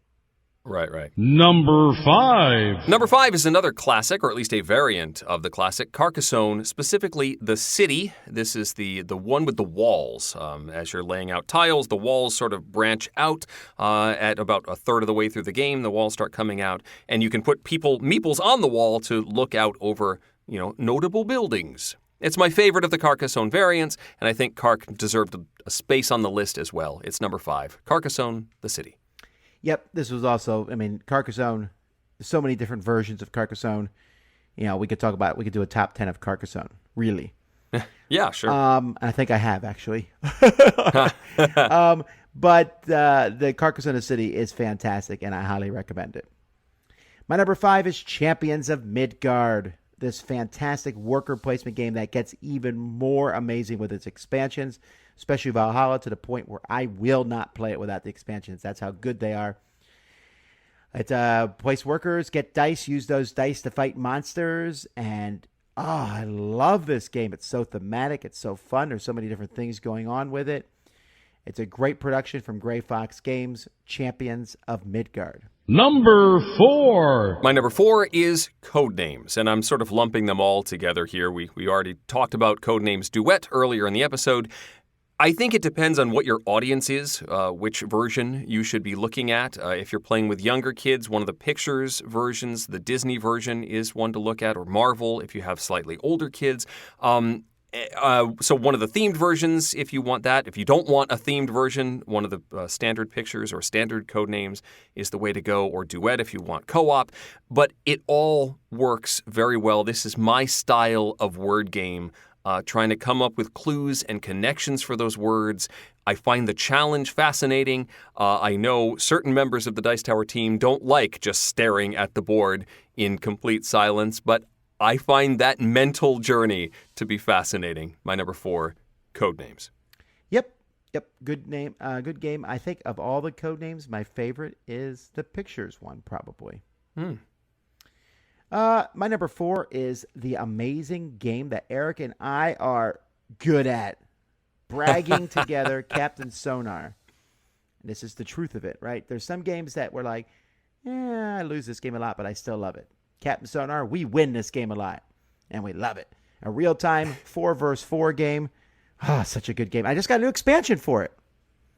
Right. Number 5. Number 5 is another classic, or at least a variant of the classic, Carcassonne, specifically the city. This is the one with the walls. As you're laying out tiles, the walls sort of branch out at about a third of the way through the game. The walls start coming out, and you can put meeples on the wall to look out over, notable buildings. It's my favorite of the Carcassonne variants, and I think Carc deserved a space on the list as well. It's number 5, Carcassonne, the city. Yep, this was also, Carcassonne, there's so many different versions of Carcassonne. We could do a top 10 of Carcassonne, really. Yeah, sure. I think I have, actually. But the Carcassonne City is fantastic, and I highly recommend it. My number 5 is Champions of Midgard, this fantastic worker placement game that gets even more amazing with its expansions, especially Valhalla, to the point where I will not play it without the expansions. That's how good they are. It's place workers, get dice, use those dice to fight monsters, and I love this game. It's so thematic, it's so fun. There's so many different things going on with it. It's a great production from Gray Fox Games, Champions of Midgard. Number 4. My number 4 is Codenames, and I'm sort of lumping them all together here. We already talked about Codenames Duet earlier in the episode. I think it depends on what your audience is, which version you should be looking at. If you're playing with younger kids, one of the Pictures versions, the Disney version is one to look at, or Marvel if you have slightly older kids. So one of the themed versions, if you want that. If you don't want a themed version, one of the standard Pictures or standard Codenames is the way to go, or Duet if you want co-op. But it all works very well. This is my style of word game. Trying to come up with clues and connections for those words. I find the challenge fascinating. I know certain members of the Dice Tower team don't like just staring at the board in complete silence, but I find that mental journey to be fascinating. My number 4, Codenames. Yep. Good name. Good game. I think of all the Codenames, my favorite is the Pictures one, probably. My number 4 is the amazing game that Eric and I are good at. Bragging together, Captain Sonar. This is the truth of it, right? There's some games that we're like, I lose this game a lot, but I still love it. Captain Sonar, we win this game a lot, and we love it. A real-time 4-versus-4 game. Such a good game. I just got a new expansion for it.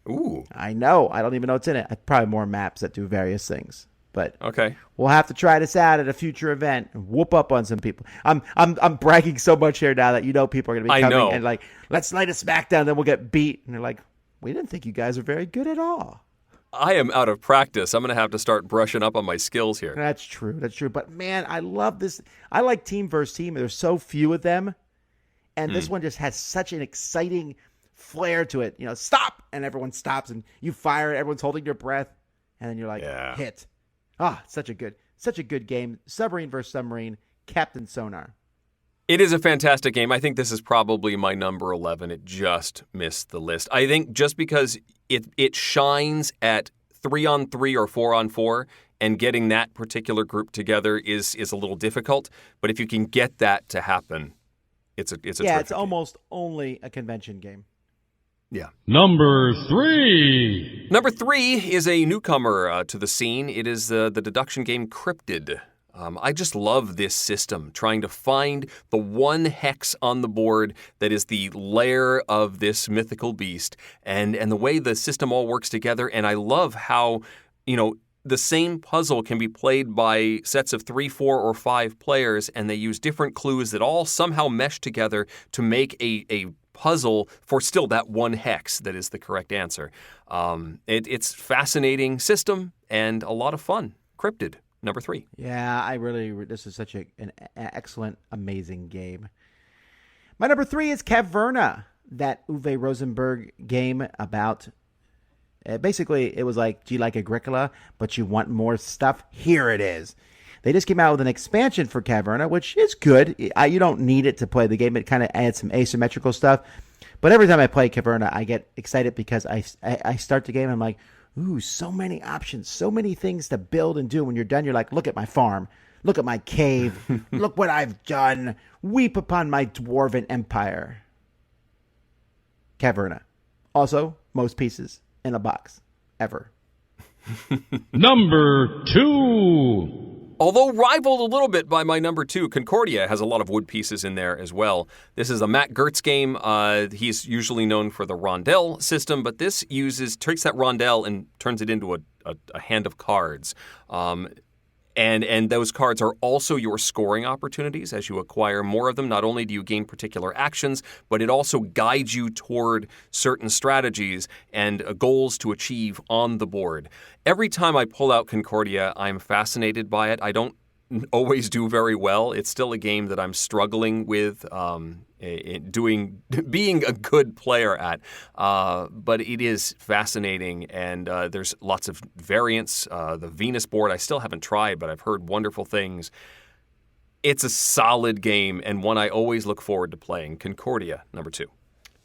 Ooh. I know. I don't even know what's in it. Probably more maps that do various things. But okay, we'll have to try this out at a future event and whoop up on some people. I'm bragging so much here now that people are going to be coming and like, let's light a smackdown, then we'll get beat. And they're like, we didn't think you guys were very good at all. I am out of practice. I'm going to have to start brushing up on my skills here. That's true. But man, I love this. I like team versus team. There's so few of them, and this one just has such an exciting flair to it. Stop, and everyone stops, and you fire, and everyone's holding their breath, and then you're like, hit. Such a good game. Submarine versus Submarine, Captain Sonar. It is a fantastic game. I think this is probably my number 11. It just missed the list. I think just because it shines at 3-on-3 or 4-on-4, and getting that particular group together is a little difficult. But if you can get that to happen, it's a it's almost only a convention game. Yeah. Number 3. Number 3 is a newcomer to the scene. It is the deduction game Cryptid. I just love this system, trying to find the one hex on the board that is the lair of this mythical beast, and the way the system all works together. And I love how, the same puzzle can be played by sets of 3, 4, or 5 players, and they use different clues that all somehow mesh together to make a puzzle for still that one hex that is the correct answer. It's fascinating system and a lot of fun. Cryptid, number 3. Yeah, this is such an excellent, amazing game. My number 3 is Caverna, that Uwe Rosenberg game about, basically it was like, do you like Agricola, but you want more stuff? Here it is. They just came out with an expansion for Caverna, which is good. You don't need it to play the game. It kind of adds some asymmetrical stuff. But every time I play Caverna, I get excited because I start the game and I'm like, ooh, so many options, so many things to build and do. When you're done, you're like, look at my farm. Look at my cave. Look what I've done. Weep upon my dwarven empire. Caverna. Also, most pieces in a box ever. Number 2. Although rivaled a little bit by my number 2, Concordia has a lot of wood pieces in there as well. This is a Matt Gertz game. He's usually known for the rondelle system, but this takes that rondelle and turns it into a hand of cards. And those cards are also your scoring opportunities as you acquire more of them. Not only do you gain particular actions, but it also guides you toward certain strategies and goals to achieve on the board. Every time I pull out Concordia, I'm fascinated by it. I don't always do very well. It's still a game that I'm struggling with being a good player at. But it is fascinating, and there's lots of variants. The Venus board I still haven't tried, but I've heard wonderful things. It's a solid game, and one I always look forward to playing. Concordia, number 2.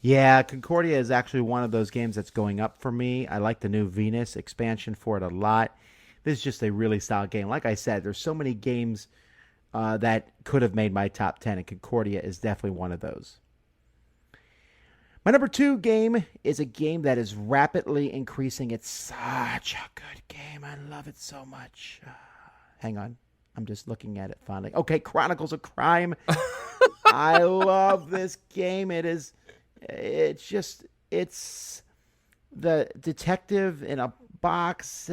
Yeah, Concordia is actually one of those games that's going up for me. I like the new Venus expansion for it a lot. This is just a really solid game. Like I said, there's so many games that could have made my top 10, and Concordia is definitely one of those. My number 2 game is a game that is rapidly increasing. It's such a good game. I love it so much. Hang on. I'm just looking at it fondly. Okay, Chronicles of Crime. I love this game. It's the detective in a box.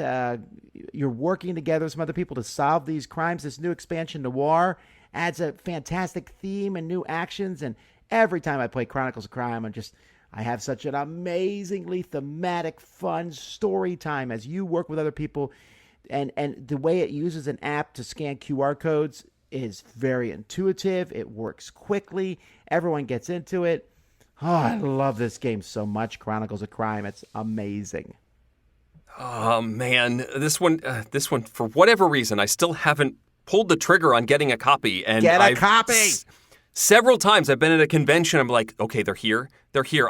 You're working together with some other people to solve these crimes. This new expansion, Noir, adds a fantastic theme and new actions. And every time I play Chronicles of Crime, I have such an amazingly thematic, fun story time as you work with other people. And the way it uses an app to scan QR codes is very intuitive. It works quickly. Everyone gets into it. Oh, I love this game so much, Chronicles of Crime. It's amazing. Oh, man. This one, for whatever reason, I still haven't pulled the trigger on getting a copy. And Get a copy! Several times I've been at a convention. I'm like, okay, they're here.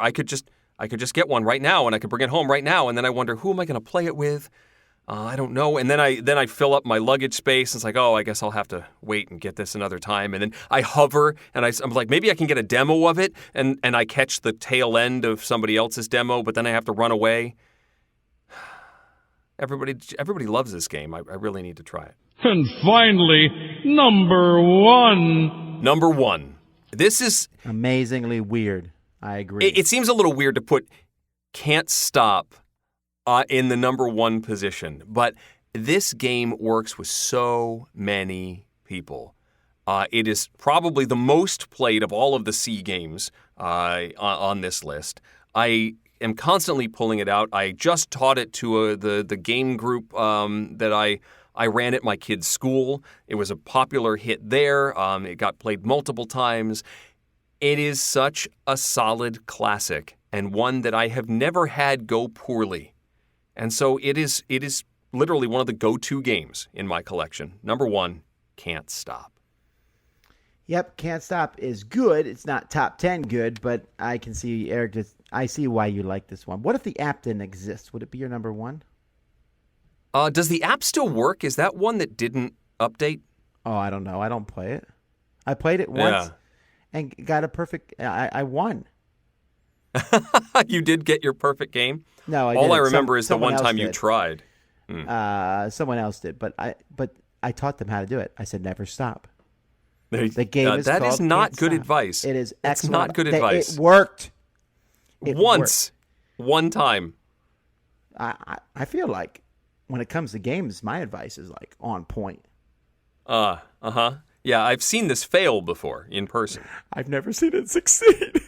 I could just get one right now, and I could bring it home right now. And then I wonder, who am I going to play it with? I don't know. And then I fill up my luggage space. And it's like, oh, I guess I'll have to wait and get this another time. And then I hover, and I'm like, maybe I can get a demo of it. And I catch the tail end of somebody else's demo, but then I have to run away. Everybody loves this game. I really need to try it. And finally, number 1. Number 1. This is amazingly weird. I agree. It seems a little weird to put Can't Stop in the number 1 position, but this game works with so many people. It is probably the most played of all of the C games on this list. I am constantly pulling it out. I just taught it to the game group that I ran at my kid's school. It was a popular hit there. It got played multiple times. It is such a solid classic, and one that I have never had go poorly. And so it is literally one of the go-to games in my collection. Number 1, Can't Stop. Yep, Can't Stop is good. It's not top 10 good, but I can see, Eric, I see why you like this one. What if the app didn't exist? Would it be your number 1? Does the app still work? Is that one that didn't update? Oh, I don't know. I don't play it. I played it once and got a perfect... I won. You did get your perfect game? No, I didn't. All I remember is the one time you tried. Someone else did, but I taught them how to do it. I said, never stop. The game is that is not good advice. It is It's excellent. not good advice. It worked. One time. I feel like when it comes to games, my advice is like on point. Yeah, I've seen this fail before in person. I've never seen it succeed.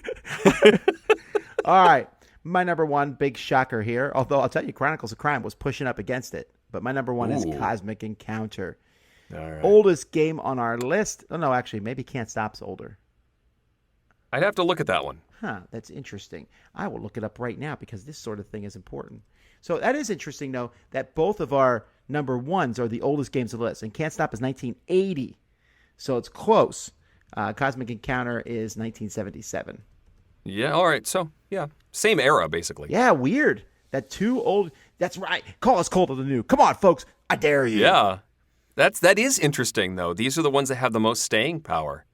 All right. My number 1, big shocker here. Although I'll tell you, Chronicles of Crime was pushing up against it. But my number 1 is Cosmic Encounter. All right. Oldest game on our list. Oh, no, actually, maybe Can't Stop's older. I'd have to look at that one. That's interesting. I will look it up right now because this sort of thing is important. So that is interesting, though, that both of our number ones are the oldest games of the list, and Can't Stop is 1980, so it's close. Cosmic Encounter is 1977. Yeah, all right. So, yeah, same era, basically. Yeah, weird. That too old. That's right. Call us cold to the new. Come on, folks. I dare you. Yeah. That is interesting, though. These are the ones that have the most staying power.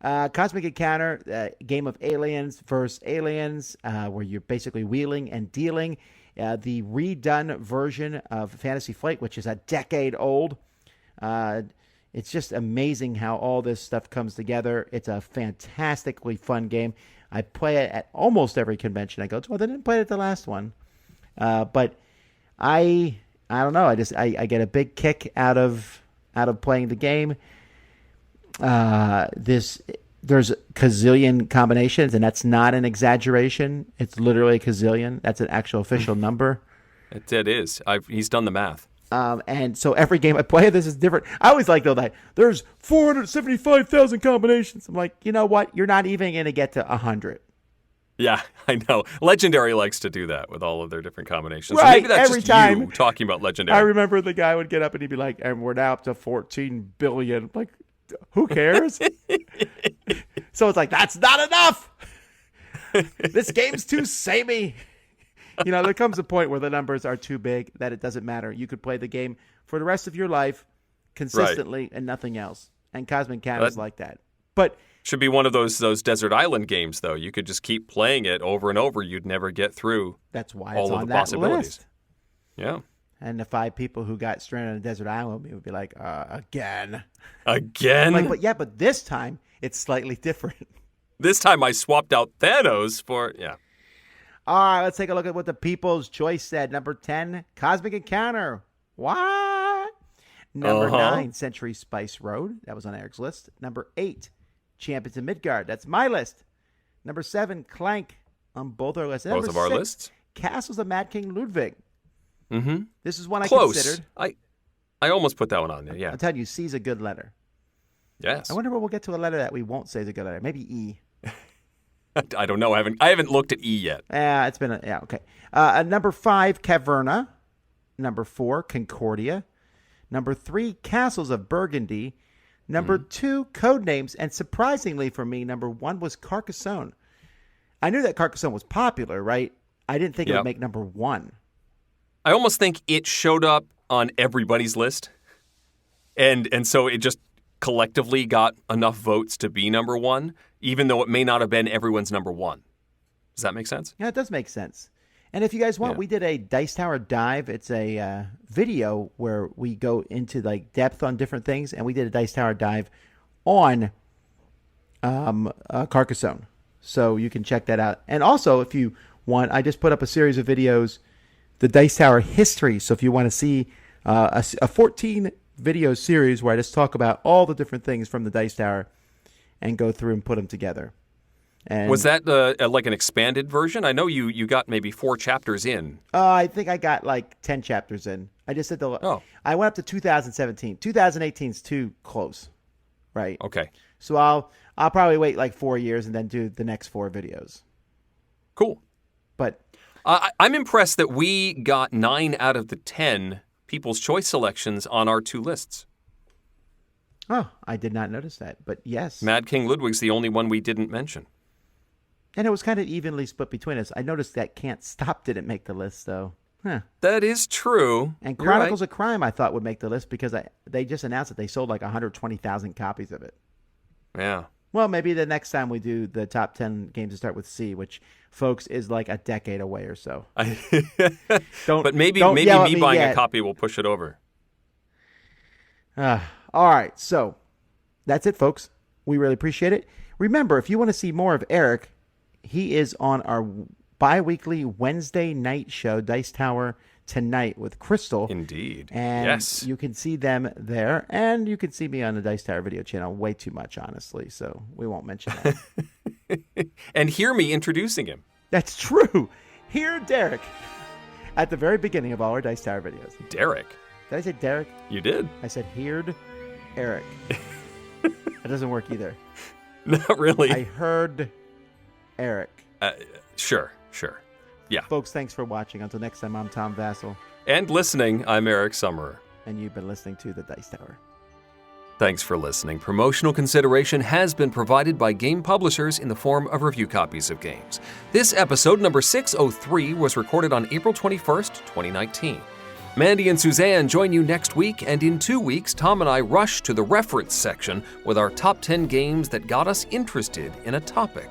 Cosmic Encounter, game of aliens versus aliens, where you're basically wheeling and dealing. The redone version of Fantasy Flight, which is a decade old. It's just amazing how all this stuff comes together. It's a fantastically fun game. I play it at almost every convention I go to. Well, I didn't play it at the last one. But I don't know. I get a big kick out of playing the game. There's a gazillion combinations, and that's not an exaggeration. It's literally a gazillion. That's an actual official number. It is. He's done the math. And so every game I play, this is different. I always like, though, that there's 475,000 combinations. I'm like, you know what? You're not even going to get to 100. Yeah, I know. Legendary likes to do that with all of their different combinations. Right, Maybe that's every just time. you talking about Legendary. I remember the guy would get up and he'd be like, and we're now up to 14 billion. I'm like, who cares? So it's like, that's not enough. This game's too samey. You know, there comes a point where the numbers are too big that it doesn't matter. You could play the game for the rest of your life consistently and nothing else. And Cosmic Cat is like that. But should be one of those desert island games, though. You could just keep playing it over and over. You'd never get through. That's why all it's of on the that possibilities. list. Yeah. And the 5 people who got stranded on a desert island would be like, again. Again? But this time it's slightly different. This time I swapped out Thanos for, yeah. All right, let's take a look at what the People's Choice said. Number 10, Cosmic Encounter. What? Number 9, Century Spice Road. That was on Eric's list. Number 8, Champions of Midgard. That's my list. Number 7, Clank on both our lists. Both of our 6, lists? Castles of Mad King Ludwig. Mm-hmm. This is one I Close. considered. I almost put that one on there, yeah. I'm telling you, C is a good letter. Yes. I wonder when we'll get to a letter that we won't say is a good letter. Maybe E. I don't know. I haven't looked at E yet. It's been okay. Number 5, Caverna. Number 4, Concordia. Number 3, Castles of Burgundy. Number 2, Codenames. And surprisingly for me, number 1 was Carcassonne. I knew that Carcassonne was popular, right? I didn't think it would make number 1. I almost think it showed up on everybody's list. And so it just collectively got enough votes to be number 1, even though it may not have been everyone's number 1. Does that make sense? Yeah, it does make sense. And if you guys want, we did a Dice Tower dive. It's a video where we go into like depth on different things, and we did a Dice Tower dive on Carcassonne. So you can check that out. And also, if you want, I just put up a series of videos, the Dice Tower history. So if you want to see a 14 video series where I just talk about all the different things from the Dice Tower and go through and put them together. And was that like an expanded version? I know you got maybe 4 chapters in. I think I got like 10 chapters in. I just said I went up to 2017. 2018 is too close, right? Okay. So I'll probably wait like 4 years and then do the next 4 videos. Cool. But I'm impressed that we got 9 out of the 10 People's Choice selections on our 2 lists. Oh, I did not notice that, but yes. Mad King Ludwig's the only one we didn't mention. And it was kind of evenly split between us. I noticed that Can't Stop didn't make the list, though. Huh. That is true. And Chronicles of Crime, I thought, would make the list because they just announced that they sold like 120,000 copies of it. Yeah. Well, maybe the next time we do the top 10 games that start with C, which, folks, is like a decade away or so. But maybe me buying a copy will push it over. All right, so that's it, folks. We really appreciate it. Remember, if you want to see more of Eric, he is on our bi-weekly Wednesday night show, Dice Tower Tonight with Crystal. Indeed. And yes. You can see them there, and you can see me on the Dice Tower video channel way too much, honestly, so we won't mention that. And hear me introducing him. That's true. Hear Derek at the very beginning of all our Dice Tower videos. Derek? Did I say Derek? You did. I said heard Eric. That doesn't work either. Not really. I heard Eric. Sure. Yeah. Folks, thanks for watching. Until next time, I'm Tom Vassell. And listening, I'm Eric Summerer. and you've been listening to The Dice Tower. Thanks for listening. Promotional consideration has been provided by game publishers in the form of review copies of games. This episode, number 603, was recorded on April 21st, 2019. Mandy and Suzanne join you next week, and in 2 weeks, Tom and I rush to the reference section with our top 10 games that got us interested in a topic.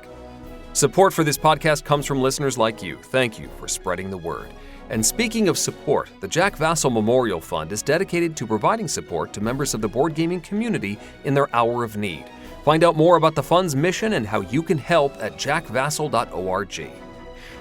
Support for this podcast comes from listeners like you. Thank you for spreading the word. And speaking of support, the Jack Vassell Memorial Fund is dedicated to providing support to members of the board gaming community in their hour of need. Find out more about the fund's mission and how you can help at jackvassell.org.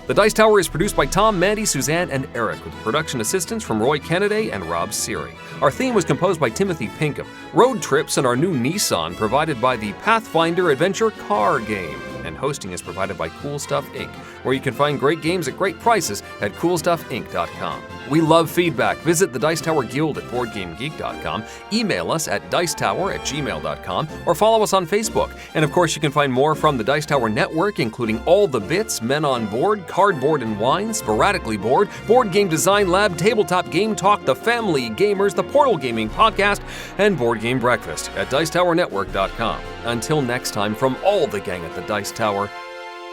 The Dice Tower is produced by Tom, Mandy, Suzanne, and Eric, with production assistance from Roy Kennedy and Rob Seary. Our theme was composed by Timothy Pinkham. Road trips and our new Nissan provided by the Pathfinder Adventure car game. And hosting is provided by Cool Stuff Inc., where you can find great games at great prices at coolstuffinc.com. We love feedback. Visit the Dice Tower Guild at BoardGameGeek.com, email us at dicetower@gmail.com, or follow us on Facebook. And of course, you can find more from the Dice Tower Network, including All the Bits, Men on Board, Cardboard and Wine, Sporadically Board, Board Game Design Lab, Tabletop Game Talk, The Family Gamers, The Portal Gaming Podcast, and Board Game Breakfast at dicetowernetwork.com. Until next time, from all the gang at the Dice Tower,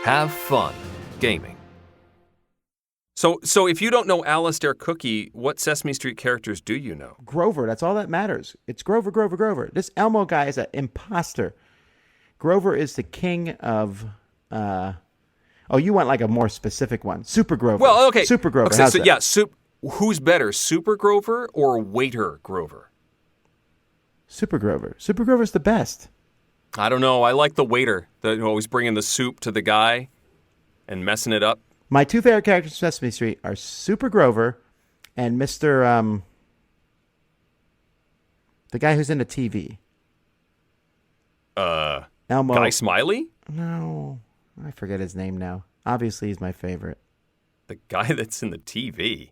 have fun gaming. So if you don't know Alistair Cookie, what Sesame Street characters do you know? Grover, that's all that matters. It's Grover, Grover, Grover. This Elmo guy is an imposter. Grover is the king of... Oh, you want like a more specific one. Super Grover. Well, okay. Super Grover. Okay, How's so that? yeah, who's better, Super Grover or Waiter Grover? Super Grover. Super Grover's the best. I don't know. I like the waiter that always bringing the soup to the guy and messing it up. My two favorite characters from Sesame Street are Super Grover and Mr. The guy who's in the TV. Elmo. Guy Smiley? No. I forget his name now. Obviously, he's my favorite. The guy that's in the TV.